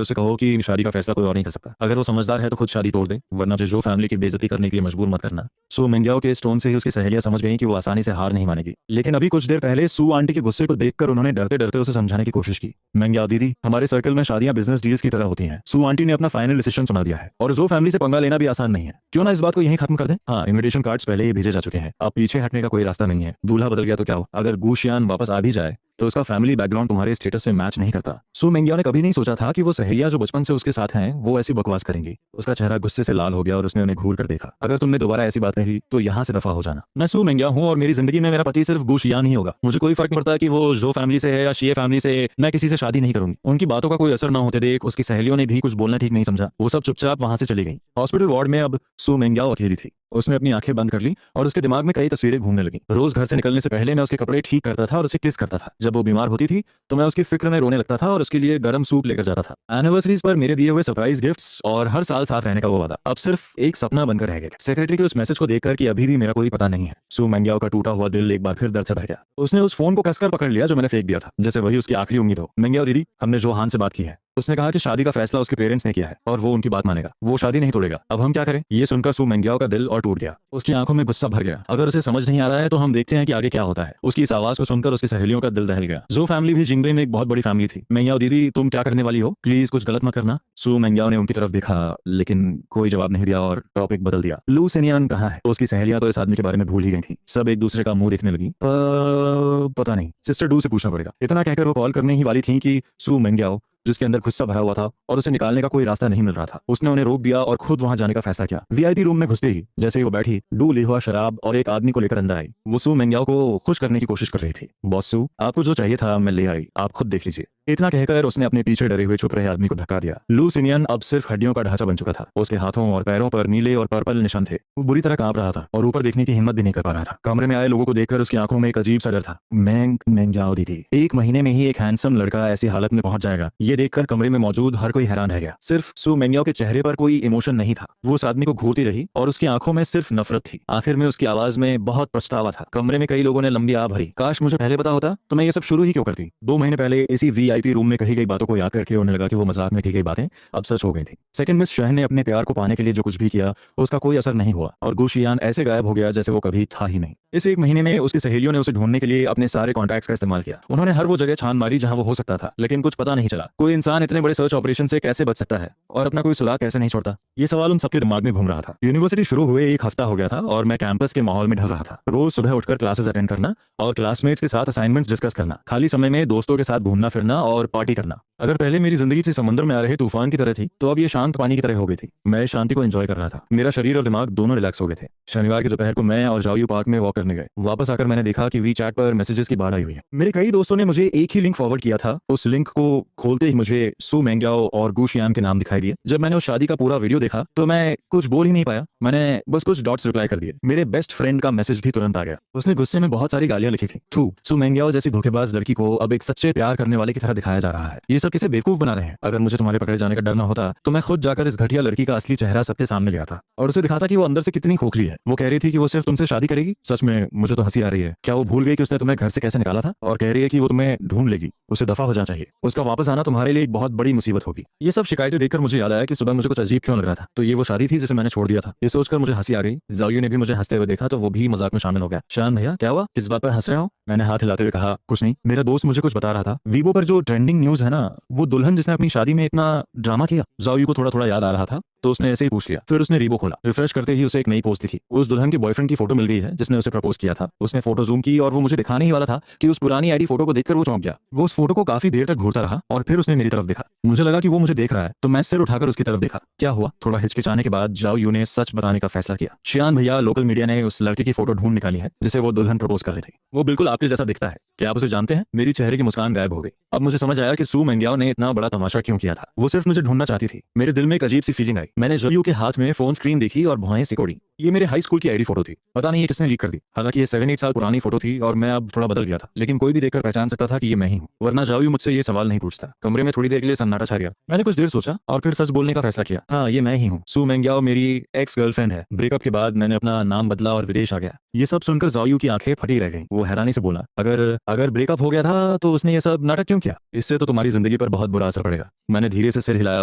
उसे कहो कि शादी का फैसला कोई और नहीं कर सकता। अगर वो समझदार है तो खुद शादी तोड़ दे, वरना जो फैमिली की बेइज्जती करने के लिए मजबूर मत करना। सू मेंग्याओ के इस टोन से ही उसकी सहेलियां समझ गई कि वो आसानी से हार नहीं मानेगी। लेकिन अभी कुछ देर पहले सू आंटी के गुस्से को देखकर उन्होंने डरते डरते उसे समझाने की कोशिश की। मेंग्याओ दीदी, हमारे सर्कल में शादियां बिजनेस डील्स की तरह होती हैं। सू आंटी ने अपना फाइनल डिसीजन सुना दिया है और जो फैमिली से पंगा लेना भी आसान नहीं है। क्यों ना इस बात को यहीं खत्म कर दें। हाँ, इनविटेशन कार्ड्स पहले ही भेजे जा चुके हैं, अब पीछे हटने का कोई रास्ता नहीं है। दूल्हा बदल गया तो क्या हो, अगर गुशियान वापस आ भी जाए तो उसका फैमिली बैकग्राउंड तुम्हारे स्टेटस से मैच नहीं करता। सू मेंग्याओ ने कभी नहीं सोचा था कि वो सहेलियां जो बचपन से उसके साथ हैं वो ऐसी बकवास करेंगी। उसका चेहरा गुस्से से लाल हो गया और उसने उन्हें घूर कर देखा। अगर तुमने दोबारा ऐसी बात कही तो यहाँ से दफा हो जाना। मैं सू मेंग्याओ हूँ और मेरी जिंदगी में मेरा पति सिर्फ गुशियान ही होगा। मुझे कोई फर्क नहीं पड़ता कि वो जो फैमिली से है या शीए फैमिली से, मैं किसी से शादी नहीं करूंगी। उनकी बातों का कोई असर न होते देख उसकी सहेलियों ने भी कुछ बोलना ठीक नहीं समझा। वो सब चुपचाप वहां से चली गई। हॉस्पिटल वार्ड में अब सू मेंग्याओ अकेली थी। उसने अपनी आंखें बंद कर ली और उसके दिमाग में कई तस्वीरें घूमने लगी। रोज घर से निकलने से पहले मैं उसके कपड़े ठीक करता था और उसे किस करता था। जब वो बीमार होती थी तो मैं उसकी फिक्र में रोने लगता था और उसके लिए गर्म सूप लेकर जाता था। एनिवर्सरीज पर मेरे दिए हुए सरप्राइज गिफ्ट्स और हर साल साथ रहने का वो वादा अब सिर्फ एक सपना बनकर रह गया। सेक्रेटरी के उस मैसेज को देखकर कि अभी भी मेरा कोई पता नहीं है, सू मेंग्याओ का टूटा हुआ दिल एक बार फिर दर्द से भर गया। उसने उस फोन को कसकर पकड़ लिया जो मैंने फेंक दिया था, जैसे वही उसकी आखिरी उम्मीद हो। मेंग्याओ दीदी, हमने जो हान से बात की है, उसने कहा कि शादी का फैसला उसके पेरेंट्स ने किया है और वो उनकी बात मानेगा। वो शादी नहीं तोड़ेगा। अब हम क्या करें। ये सुनकर सू मेंग्याओ का दिल और टूट गया। उसकी आंखों में गुस्सा भर गया। अगर उसे समझ नहीं आ रहा है तो हम देखते हैं कि आगे क्या होता है। उसकी इस आवाज को सुनकर उसकी सहेलियों का दिल दहल गया। जो फैमिली भी जिंगबे में एक बहुत बड़ी फैमिली थी। मेंग्याओ दीदी, तुम क्या करने वाली हो, प्लीज कुछ गलत मत करना। सू मेंग्याओ ने उनकी तरफ देखा लेकिन कोई जवाब नहीं दिया और टॉपिक बदल दिया। लू सिनियन कहाँ है। तो उसकी सहेलियां तो इस आदमी के बारे में भूल ही गई थी। सब एक दूसरे का मुंह देखने लगी। पता नहीं, सिस्टर डू से पूछना पड़ेगा। इतना कहकर वो कॉल करने ही वाली थी कि सू मेंग्याओ, जिसके अंदर गुस्सा भरा हुआ था और उसे निकालने का कोई रास्ता नहीं मिल रहा था, उसने उन्हें रोक दिया और खुद वहां जाने का फैसला किया। वीआईपी रूम में घुसते ही जैसे ही वो बैठी, डू ली हुआ शराब और एक आदमी को लेकर अंदर आई। वो सू मेंग्याओ को खुश करने की कोशिश कर रही थी। बॉस सू, आपको जो चाहिए था मैं ले आई, आप खुद देख लीजिए। इतना कहकर उसने अपने पीछे डरे हुए चुप रहे आदमी को धक्का दिया। लू सिनियन अब सिर्फ हड्डियों का ढांचा बन चुका था। उसके हाथों और पैरों पर नीले और पर्पल निशान थे। वो बुरी तरह कांप रहा था और ऊपर देखने की हिम्मत भी नहीं कर पा रहा था। कमरे में आए लोगों को देखकर उसकी आंखों में एक अजीब सा डर था। मेंग्याओ दीदी, 1 महीने में ही एक हैंडसम लड़का ऐसी हालत में पहुंच जाएगा, ये देखकर कमरे में मौजूद हर कोई हैरान रह गया। सिर्फ सू मेंग्याओ के चेहरे पर कोई इमोशन नहीं था। वो उस आदमी को घूरती रही और उसकी आंखों में सिर्फ नफरत थी। आखिर में उसकी आवाज में बहुत पछतावा था। कमरे में कई लोगों ने लंबी आह भरी। काश मुझे पहले पता होता तो मैं ये सब शुरू ही क्यों करती। 2 महीने पहले इसी वीआईपी रूम में कही गई बातों को याद करके उन्हें लगा कि वो मजाक में की गई बातें अब सच हो गई थी। सेकंड मिस शहन ने अपने प्यार को पाने के लिए जो कुछ भी किया उसका कोई असर नहीं हुआ और गुशियान ऐसे गायब हो गया जैसे वो कभी था ही नहीं। इस 1 महीने में उसकी सहेलियों ने उसे ढूंढने के लिए अपने सारे कॉन्टैक्ट्स का इस्तेमाल किया। उन्होंने हर वो जगह छान मारी जहां वो हो सकता था, लेकिन कुछ पता नहीं चला। कोई इंसान इतने बड़े सर्च ऑपरेशन से कैसे बच सकता है और अपना कोई सुराग कैसे नहीं छोड़ता। ये सवाल उन सबके दिमाग में घूम रहा था। यूनिवर्सिटी शुरू हुए 1 हफ्ता हो गया था और मैं कैंपस के माहौल में ढल रहा था। रोज सुबह उठकर क्लासेस अटेंड करना और क्लासमेट्स के साथ असाइनमेंट्स डिस्कस करना, खाली समय में दोस्तों के साथ घूमना फिरना और पार्टी करना। अगर पहले मेरी जिंदगी से समुद्र में आ रहे तूफान की तरह थी तो अब ये शांत पानी की तरह हो गई थी। मैं इस शांति को एंजॉय कर रहा था। मेरा शरीर और दिमाग दोनों रिलैक्स हो गए थे। शनिवार की दोपहर को मैं और जाओयू पार्क में वॉक करने गए। वापस आकर मैंने देखा कि वी चैट पर मैसेजेस की बाढ़ आई हुई है। मेरे कई दोस्तों ने मुझे एक ही लिंक फॉरवर्ड किया था। उस लिंक को खोलते ही मुझे सू मेंग्याओ और गुशियान के नाम दिखाई दिए। जब मैंने उस शादी का पूरा वीडियो देखा तो मैं कुछ बोल ही नहीं पाया। मैंने बस कुछ डॉट्स रिप्लाई कर दिए। मेरे बेस्ट फ्रेंड का मैसेज भी तुरंत आ गया। उसने गुस्से में बहुत सारी गालियां लिखी थी। सू मेंग्याओ जैसी धोखेबाज लड़की को अब एक सच्चे प्यार करने वाले की तरह दिखाया जा रहा है। ये सब किसे बेवकूफ बना रहे हैं। अगर मुझे तुम्हारे पकड़े जाने का डर ना होता तो मैं खुद जाकर इस घटिया लड़की का असली चेहरा सबके सामने ले आता और उसे दिखाता कि वो अंदर से कितनी खोखली है। वो कह रही थी कि वो सिर्फ तुमसे शादी करेगी। सच में मुझे तो हंसी आ रही है। क्या वो भूल गई कि उसने तुम्हें घर से कैसे निकाला था और कह रही है कि वो तुम्हें ढूंढ लेगी। उसे दफा हो जाना चाहिए। उसका वापस आना तुम्हारे लिए एक बहुत बड़ी मुसीबत होगी। ये सब शिकायतें देखकर मुझे याद आया कि सुबह मुझे कुछ अजीब क्यों लग रहा था। तो ये वो शादी थी जिसे मैंने छोड़ दिया था। ये सोचकर मुझे हंसी आ गई। जाओयू ने भी मुझे हंसते हुए देखा तो वो भी मजाक में शामिल हो गया। शान भैया, क्या हुआ, किस बात पर हंस रहे हो। मैंने हाथ हिलाते हुए कहा, कुछ नहीं, मेरा दोस्त मुझे कुछ बता रहा था। वीवो पर जो ट्रेंडिंग न्यूज है ना, वो दुल्हन जिसने अपनी शादी में इतना ड्रामा किया। जाओयू को थोड़ा थोड़ा याद आ रहा था तो उसने ऐसे ही पूछ लिया। फिर उसने रीबो खोला। रिफ्रेश करते ही उसे एक नई पोस्ट दिखी। उस दुल्हन के बॉयफ्रेंड की फोटो मिल गई है जिसने उसे प्रपोज किया था। उसने फोटो जूम की और वो मुझे दिखाने ही वाला था कि उस पुरानी आईडी फोटो को देखकर वो चौंक गया। वो उस फोटो को काफी देर तक घूरता रहा और फिर उसने मेरी तरफ देखा। मुझे लगा कि वो मुझे देख रहा है तो मैं सिर उठाकर उसकी तरफ देखा। क्या हुआ। थोड़ा हिचकिचाने के बाद जाओयू ने सच बताने का फैसला किया। शियान भैया, लोकल मीडिया ने उस लड़के की फोटो ढूंढ निकाली है जिसे वो दुल्हन प्रपोज कर रही थी। वो बिल्कुल आपके जैसा दिखता है। क्या आप उसे जानते हैं। मेरी चेहरे की मुस्कान गायब हो गई। अब मुझे समझ आया कि सू मेंग्याओ ने इतना बड़ा तमाशा क्यों किया था। वो सिर्फ मुझे ढूंढना चाहती थी। मेरे दिल में एक अजीब सी फीलिंग आई। मैंने जयू के हाथ में फोन स्क्रीन देखी और भौहें सिकोड़ी। ये मेरे हाई स्कूल की आईडी फोटो थी। पता नहीं ये किसने लीक कर दी। हालांकि ये 7-8 साल पुरानी फोटो थी और मैं अब थोड़ा बदल गया था, लेकिन कोई भी देखकर पहचान सकता था कि ये मैं ही हूँ, वरना जायू मुझसे ये सवाल नहीं पूछता। कमरे में थोड़ी देर के लिए सन्नाटा छा गया। मैंने कुछ देर सोचा और फिर सच बोलने का फैसला किया। हाँ, ये मैं ही हूँ। सू मेंग्याओ मेरी एक्स गर्लफ्रेंड है। ब्रेकअप के बाद मैंने अपना नाम बदला और विदेश आ गया। ये सब सुनकर जायू की आंखें फटी रह गईं। वो हैरानी से बोला, अगर अगर ब्रेकअप हो गया था तो उसने ये सब नाटक क्यों किया? इससे तो तुम्हारी जिंदगी पर बहुत बुरा असर पड़ेगा। मैंने धीरे से सिर हिलाया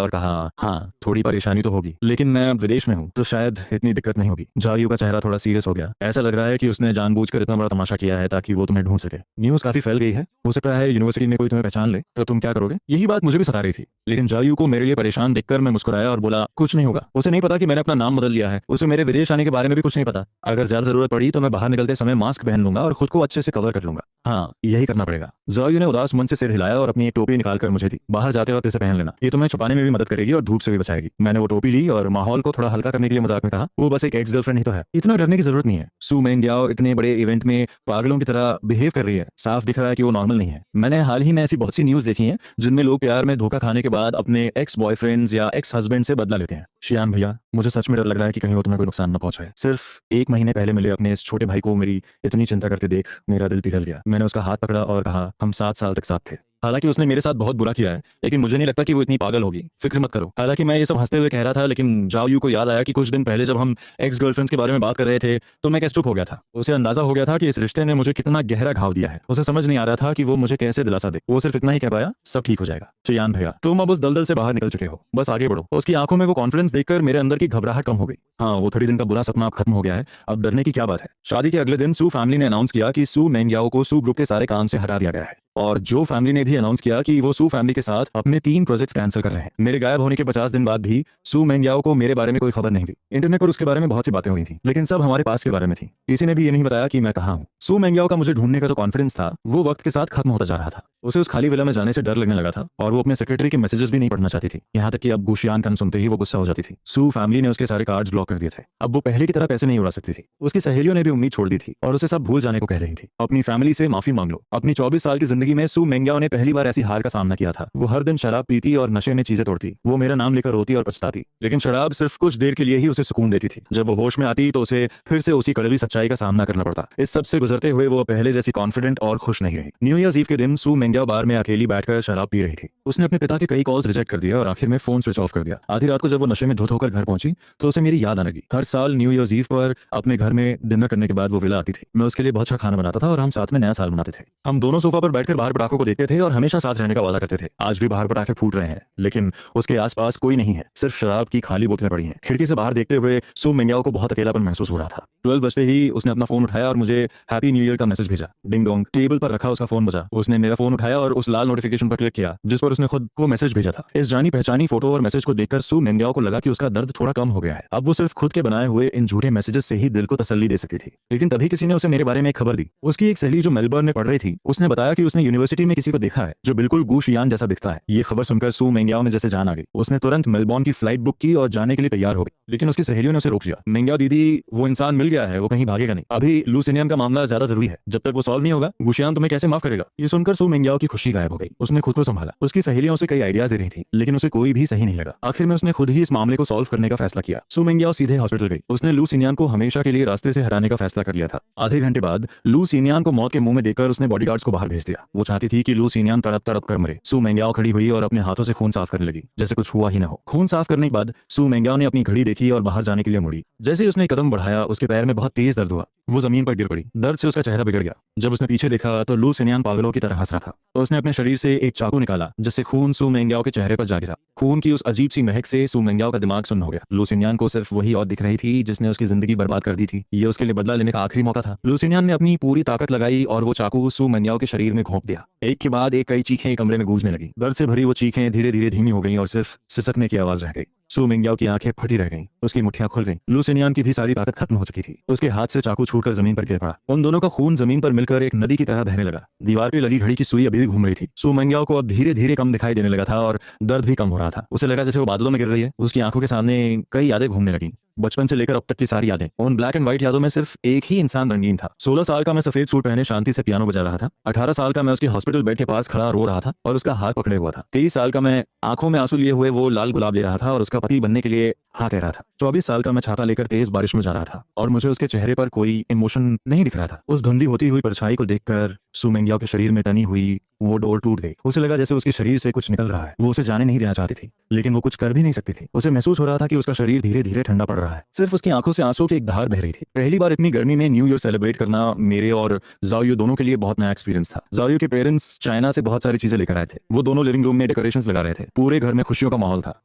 और कहा, हाँ थोड़ी परेशानी तो होगी, लेकिन मैं अब विदेश में हूँ तो शायद इतनी दिक्कत नहीं होगी। जायू का चेहरा थोड़ा सीरियस हो गया। ऐसा लग रहा है कि उसने जानबूझकर इतना बड़ा तमाशा किया है ताकि वो तुम्हें ढूंढ सके। न्यूज़ काफी फैल गई है, हो सकता है यूनिवर्सिटी में कोई तुम्हें पहचान ले, तो तुम क्या करोगे? यही बात मुझे भी सता रही थी, लेकिन जायू को मेरे लिए परेशान देखकर मैं मुस्कुराया और बोला, कुछ नहीं होगा। उसे नहीं पता कि मैंने अपना नाम बदल लिया है। उसे मेरे विदेश आने के बारे में भी कुछ नहीं पता। अगर ज्यादा जरूरत पड़ी तो मैं बाहर निकलते समय मास्क पहन लूंगा और खुद को अच्छे से कवर कर लूंगा। हाँ, यही करना पड़ेगा। जायू ने उदास मन से सिर हिलाया और अपनी एक टोपी निकालकर मुझे दी। बाहर जाते वक्त इसे पहन लेना, ये तुम्हें छुपाने में भी मदद करेगी और धूप से भी बचाएगी। मैंने वो टोपी ली और माहौल को थोड़ा हल्का करने के लिए मजाक में कहा, वो बस एक एक्स गर्लफ्रेंड ही तो है, इतना डरने की जरूरत नहीं है। सू मेंग्याओ इतने बड़े इवेंट में पागलों की तरह बिहेव कर रही है, साफ दिख रहा है कि वो नॉर्मल नहीं है। मैंने हाल ही में ऐसी बहुत सी न्यूज देखी हैं जिनमें लोग प्यार में धोखा खाने के बाद अपने एक्स बॉयफ्रेंड्स या एक्स हस्बैंड से बदला लेते हैं। शियान भैया, मुझे सच में डर लग रहा है कि कहीं वो तुम्हें कोई नुकसान न पहुंचाए। सिर्फ 1 महीने पहले मिले अपने इस छोटे भाई को मेरी इतनी चिंता करते देख मेरा दिल पिघल गया। मैंने उसका हाथ पकड़ा और कहा, हम 7 साल तक साथ थे। हालांकि उसने मेरे साथ बहुत बुरा किया है, लेकिन मुझे नहीं लगता कि वो इतनी पागल होगी। फिक्र मत करो। हालांकि मैं ये सब हंसते हुए कह रहा था, लेकिन जाओयू को याद आया कि कुछ दिन पहले जब हम एक्स गर्लफ्रेंड्स के बारे में बात कर रहे थे तो मैं कैसे चुप हो गया था। उसे अंदाजा हो गया था कि इस रिश्ते ने मुझे कितना गहरा घाव दिया है। उसे समझ नहीं आ रहा था कि वो मुझे कैसे दिलासा दे। वो सिर्फ इतना ही कह पाया, सब ठीक हो जाएगा। चियान भैया, तुम अब उस दलदल से बाहर निकल चुके हो, बस आगे बढ़ो। उसकी आंखों में वो कॉन्फिडेंस देखकर मेरे अंदर की घबराहट कम हो गई। हाँ, वो 30 दिन का बुरा सपना अब खत्म हो गया है। अब डरने की क्या बात है। शादी के अगले दिन सू फैमिली ने अनाउंस किया कि सू मेंग्याओ को सू ग्रुप के सारे काम से हटा दिया गया है, और जो फैमिली ने भी अनाउंस किया कि वो सू फैमिली के साथ अपने 3 प्रोजेक्ट्स कैंसिल कर रहे हैं। मेरे गायब होने के 50 दिन बाद भी सू मेंग्याओ को मेरे बारे में कोई खबर नहीं थी। इंटरनेट पर उसके बारे में बहुत सी बातें हुई थी, लेकिन सब हमारे पास के बारे में थी। किसी ने भी ये नहीं बताया कि मैं कहाँ हूँ। सू मेंग्याओ का मुझे ढूंढने का जो कॉन्फिडेंस था वो वक्त के साथ खत्म होता जा रहा था। उसे उस खाली विला में जाने से डर लगने लगा था और वो अपने सेक्रेटरी के मैसेजेस भी नहीं पढ़ना चाहती थी। यहाँ तक कि अब गुशियान का नाम सुनते ही वो गुस्सा हो जाती थी। सू फैमिली ने उसके सारे कार्ड्स ब्लॉक कर दिए थे। अब वो पहले की तरह पैसे नहीं उड़ा सकती थी। उसकी सहेलियों ने भी उम्मीद छोड़ दी थी और उसे सब भूल जाने को कह रही थी। अपनी फैमिली से माफी मांग लो। अपनी 24 साल की जिंदगी में सू मेंग्याओ ने पहली बार ऐसी हार का सामना किया था। वो हर दिन शराब पीती और नशे में चीजें तोड़ती। वो मेरा नाम लेकर रोती और पछताती, लेकिन शराब सिर्फ कुछ देर के लिए ही उसे सुकून देती थी। जब वो होश में आती तो उसे फिर से उसी कड़वी सच्चाई का सामना करना पड़ता। इस सब से गुजरते हुए वो पहले जैसी कॉन्फिडेंट और खुश नहीं रही। न्यू ईयर्स ईव के दिन सू मेंग्याओ बार में अकेली बैठकर शराब पी रही थी। उसने अपने पिता के कई कॉल्स रिजेक्ट कर दिए और आखिर में फोन स्विच ऑफ कर दिया। आधी रात को जब वो नशे में धुत होकर घर पहुंची तो उसे मेरी याद आने लगी। हर साल न्यू ईयर्स ईव पर अपने घर में डिनर करने के बाद वो विला आती थी। मैं उसके लिए बहुत अच्छा खाना बनाता था और हम साथ में नया साल मनाते थे। हम दोनों सोफा पर बैठकर बाहर पटाखों को देखते थे और हमेशा साथ रहने का वादा करते थे। आज भी बाहर पटाखे फूट रहे हैं, लेकिन उसके आसपास कोई नहीं है, सिर्फ शराब की खाली बोतलें पड़ी हैं। खिड़की से बाहर देखते हुए सू मेंग्याओ को बहुत अकेलापन महसूस हो रहा था। 12 बजते ही उसने अपना फोन उठाया और मुझे हैप्पी न्यू ईयर का मैसेज भेजा। डिंग डोंग, टेबल पर रखा उसका फोन बजा। उसने मेरा फोन उठाया और उस लाल नोटिफिकेशन पर क्लिक किया जिस पर उसने खुद को मैसेज भेजा था। इस जानी पहचानी फोटो और मैसेज को देखकर सू मेंग्याओ को लगा कि उसका दर्द थोड़ा कम हो गया है। अब वो सिर्फ खुद के बनाए हुए इन झूठे मैसेजेस से ही दिल को तसल्ली दे सकती थी। लेकिन तभी किसी ने उसे मेरे बारे में एक खबर दी। उसकी एक सहेली जो मेलबर्न में पढ़ रही थी, उसने बताया कि उसने यूनिवर्सिटी में किसी को देखा है जो बिल्कुल गू शियान जैसा दिखता है। ये खबर सुनकर सू मेंग्याओ में जैसे जान आ गई। उसने तुरंत मेलबर्न की फ्लाइट बुक की और जाने के लिए तैयार हो गई, लेकिन उसकी सहेलियों ने उसे रोक लिया। मेंग्याओ दीदी, वो इंसान मिल गया है, वो कहीं भागेगा नहीं। अभी लूसिनियन का मामला ज्यादा जरूरी है, जब तक वो सॉल्व नहीं होगा गुशियान तुम्हें कैसे माफ करेगा। ये सुनकर सू मेंग्याओ की खुशी गायब हो गई। उसने खुद को संभाला। उसकी सहेलियां उसे कई आइडियाज दे रही थी, लेकिन उसे कोई भी सही नहीं लगा। आखिर में उसने खुद ही इस मामले को सॉल्व करने का फैसला किया। सू मेंग्याओ सीधे हॉस्पिटल गई। उसने लू सिनियान को हमेशा के लिए रास्ते से हटाने का फैसला कर लिया था। आधे घंटे बाद लू सिनियान को मौत के मुंह में देखकर उसने बॉडीगार्ड्स को बाहर भेज दिया। वो चाहती थी कि लू सिनियान तड़प तड़प कर मरे। सू मेंग्याओ खड़ी हुई और अपने हाथों से खून साफ करने लगी, जैसे कुछ हुआ ही न हो। खून साफ करने के बाद सू मेंग्याओ ने अपनी घड़ी देखी और बाहर जाने के लिए मुड़ी। जैसे ही उसने कदम बढ़ाया उसके पैर में बहुत तेज दर्द हुआ। वो जमीन पर गिर पड़ी। दर्द से उसका चेहरा बिगड़ गया। जब उसने पीछे देखा तो लू सिनियान पागलों की तरह हंस रहा था। तो उसने अपने शरीर से एक चाकू निकाला जिससे खून सू मेंग्याओ के चेहरे पर जा गिरा। खून की उस अजीब सी महक से सू मेंग्याओ का दिमाग सुन्न हो गया। लू सिनियान को सिर्फ वही और दिख रही थी जिसने उसकी जिंदगी बर्बाद कर दी थी। ये उसके लिए बदला लेने का आखिरी मौका था। लू सिनियान ने अपनी पूरी ताकत लगाई और वो चाकू सू मेंग्याओ के शरीर में घोंप दिया। एक के बाद एक कई चीखें कमरे में गूंजने लगी। दर्द से भरी वो चीखें धीरे धीरे धीमी हो गईं और सिर्फ सिसकने की आवाज रह गई। सू मेंग्याओ की आंखें फटी रह गईं। उसकी मुट्ठियां खुल गईं। लू सिनियान की भी सारी ताकत खत्म हो चुकी थी। उसके हाथ से चाकू छूटकर जमीन पर गिर पड़ा। उन दोनों का खून जमीन पर मिलकर एक नदी की तरह बहने लगा। दीवार पे लगी घड़ी की सुई अभी भी घूम रही थी। सू मेंग्याओ को अब धीरे धीरे कम दिखाई देने लगा था और दर्द भी कम हो रहा था। उसे लगा जैसे वो बादलों में गिर रही है। उसकी आंखों के सामने कई यादें घूमने लगी। बचपन से लेकर अब तक की सारी यादें, उन ब्लैक एंड व्हाइट यादों में सिर्फ एक ही इंसान रंगीन था। 16 साल का मैं सफेद सूट पहने शांति से पियानो बजा रहा था। 18 साल का मैं उसके हॉस्पिटल बेड के पास खड़ा रो रहा था और उसका हाथ पकड़े हुआ था। 23 साल का मैं आंखों में आंसू लिए हुए वो लाल गुलाब ले रहा था और उसका पति बनने के लिए हाँ कह रहा था। 24 साल का मैं छाता लेकर तेज बारिश में जा रहा था और मुझे उसके चेहरे पर कोई इमोशन नहीं दिख रहा था। उस धुंधली होती हुई परछाई को देखकर सू मेंगयाओ के शरीर में तनी हुई वो डोर टूट गई। उसे लगा जैसे उसके शरीर से कुछ निकल रहा है। वो उसे जाने नहीं देना चाहती थी, लेकिन वो कुछ कर भी नहीं सकती थी। उसे महसूस हो रहा था कि उसका शरीर धीरे धीरे ठंडा पड़ रहा है। सिर्फ उसकी आंखों से आंसू की एक धार बह रही थी। पहली बार इतनी गर्मी में न्यू ईयर सेलिब्रेट करना मेरे और जाओयू दोनों के लिए बहुत नया एक्सपीरियंस था। जाओयू के पेरेंट्स चाइना से बहुत सारी चीजें लेकर आए थे। वो दोनों लिविंग रूम में डेकोरेशंस लगा रहे थे। पूरे घर में खुशियों का माहौल था।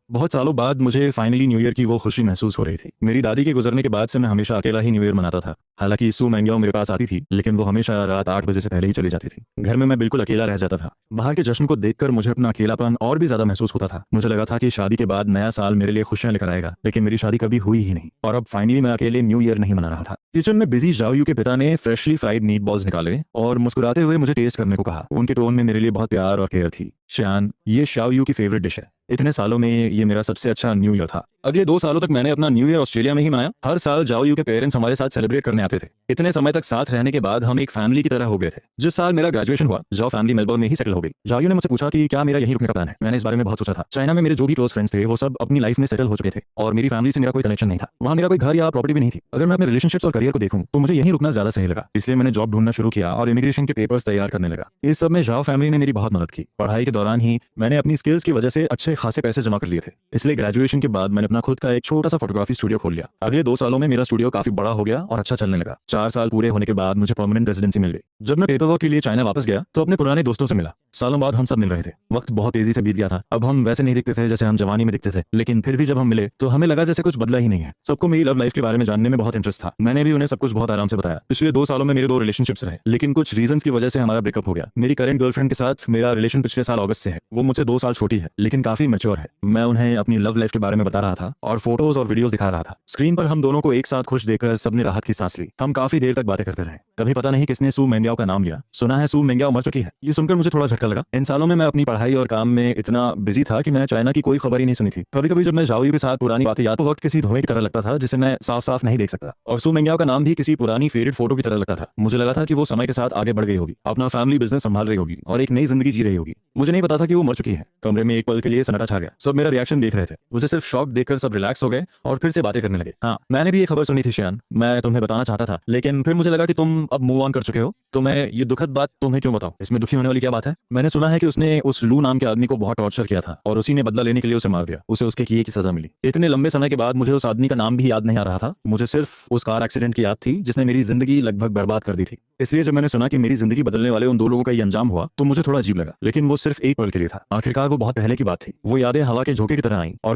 बहुत सालों बाद मुझे फाइनली न्यू ईयर की वो खुशी महसूस हो रही थी। मेरी दादी के गुजरने के बाद से मैं हमेशा अकेला ही न्यू ईयर मनाता था। हालांकि सू मेंगयाओ मेरे पास आती थी, लेकिन वो हमेशा रात 8 बजे से पहले ही चली जाती थी। घर में मैं बिल्कुल अकेला रह जाता था। बाहर के जश्न को देखकर मुझे अपना अकेलापन और भी ज्यादा महसूस होता था। मुझे लगा था कि शादी के बाद नया साल मेरे लिए खुशियां लेकर आएगा, लेकिन मेरी शादी कभी हुई ही नहीं। और अब फाइनली मैं अकेले न्यू ईयर नहीं मना रहा था। किचन में बिजी जाओयू के पिता ने फ्रेशली फ्राइड मीट बॉल्स निकाले और मुस्कुराते हुए मुझे टेस्ट करने को कहा। उनके टोन में मेरे लिए बहुत प्यार और केयर थी। श्यान, ये शाओयू की फेवरेट डिश है। इतने सालों में ये मेरा सबसे अच्छा न्यू ईयर था। अगले 2 सालों तक मैंने अपना न्यू ईयर ऑस्ट्रेलिया में ही मनाया। हर साल जाओयू के पेरेंट्स हमारे साथ सेलिब्रेट करने आते थे। इतने समय तक साथ रहने के बाद हम एक फैमिली की तरह हो गए थे। जिस साल मेरा ग्रेजुएशन हुआ, जाओ फैमिली मेलबर्न में ही सेटल हो गई। जाओयू ने मुझसे पूछा कि क्या मेरा यहीं रुकने का प्लान है। मैंने इस बारे में बहुत सोचा था। चाइना में मेरे जो भी क्लोज फ्रेंड्स थे वो सब अपनी लाइफ में सेटल हो चुके थे और मेरी फैमिली से मेरा कोई कनेक्शन नहीं था। वहाँ मेरा कोई घर या प्रॉपर्टी भी नहीं थी। अगर मैं अपने रिलेशनशिप्स और करियर को देखूं तो मुझे यहीं रुकना ज्यादा सही लगा। इसलिए मैंने जॉब ढूंढना शुरू किया और इमिग्रेशन के पेपर्स तैयार करने लगा। इस सब में जाओ फैमिली ने मेरी बहुत मदद की। पढ़ाई के दौरान ही मैंने अपनी स्किल्स की वजह से अच्छे खासे पैसे जमा कर लिए थे। इसलिए ग्रेजुएशन के बाद मैंने अपना खुद का एक छोटा सा फोटोग्राफी स्टूडियो खोल लिया। अगले 2 सालों में मेरा स्टूडियो काफी बड़ा हो गया और अच्छा चलने लगा। 4 साल पूरे होने के बाद मुझे परमानेंट रेजिडेंसी मिल गई। जब मैं पेपर वर्क के लिए चाइना वापस गया तो अपने पुराने दोस्तों से मिला। सालों बाद हम सब मिल रहे थे। वक्त बहुत तेजी से बीत गया था। अब हम वैसे नहीं दिखते थे जैसे हम जवानी में दिखते थे, लेकिन फिर भी जब हम मिले तो हमें लगा जैसे कुछ बदला ही नहीं है। सबको मेरी लव लाइफ के बारे में जानने में बहुत इंटरेस्ट था। मैंने भी उन्हें सब कुछ बहुत आराम से बताया। पिछले 2 सालों में मेरे 2 रिलेशनशिप्स रहे, लेकिन कुछ रीजंस की वजह से हमारा ब्रेकअप हो गया। मेरी करंट गर्लफ्रेंड के साथ मेरा रिलेशन पिछले साल अगस्त से है। वो मुझसे 2 साल छोटी है, लेकिन काफी मैच्योर है। मैं उन्हें अपनी लव लाइफ के बारे में बता रहा था और फोटोज और वीडियोस दिखा रहा था। स्क्रीन पर हम दोनों को एक साथ खुश देखकर सबने राहत की सांस ली। हम काफी देर तक बातें करते रहे। कभी पता नहीं किसने सू मेंगयाओ का नाम लिया। सुना है सू मेंगयाओ मर चुकी है। ये सुनकर मुझे थोड़ा झटका लगा। इन सालों में मैं अपनी पढ़ाई और काम में इतना बिजी था कि मैं चाइना की कोई खबर ही नहीं सुनी थी। कभी कभी जब मैं जाओयू के साथ पुरानी बातें याद तो वक्त किसी धुएं की तरह लगता था जिसे मैं साफ साफ नहीं देख सकता। और सू मेंगयाओ का नाम भी किसी पुरानी फेडेड फोटो की तरह लगता था। मुझे लगा था कि वो समय के साथ आगे बढ़ गई होगी, अपना फैमिली बिजनेस संभाल रही होगी और एक नई जिंदगी जी रही होगी। मुझे नहीं पता था कि वो मर चुकी है। कमरे में एक पल के लिए सन्नाटा छा गया। सब मेरा रिएक्शन देख रहे थे। मुझे सिर्फ शॉक देखकर सब रिलैक्स हो गए और फिर से बातें करने लगे। हाँ, मैंने भी ये खबर सुनी थी श्यान। मैं तुम्हें बताना चाहता था, लेकिन फिर मुझे लगा कि तुम अब मूव ऑन कर चुके हो तो मैं ये दुखद बात तुम्हें क्यों बताऊं। इसमें दुखी होने वाली क्या बात है। मैंने सुना है कि उसने उस लू नाम के आदमी को बहुत टॉर्चर किया था और उसी ने बदला लेने के लिए उसे मार दिया। उसे उसके किए की सजा मिली। इतने लंबे समय के बाद मुझे उस आदमी का नाम भी याद नहीं आ रहा था। मुझे सिर्फ उस कार एक्सीडेंट की याद थी जिसने मेरी जिंदगी लगभग बर्बाद कर दी थी। इसलिए जब मैंने सुना कि मेरी जिंदगी बदलने वाले उन 2 लोगों का ये अंजाम हुआ तो मुझे थोड़ा अजीब लगा, लेकिन वो सिर्फ एक पल के लिए था। आखिरकार वो बहुत पहले की बात थी। वो यादें हवा के झोंके की तरह आई और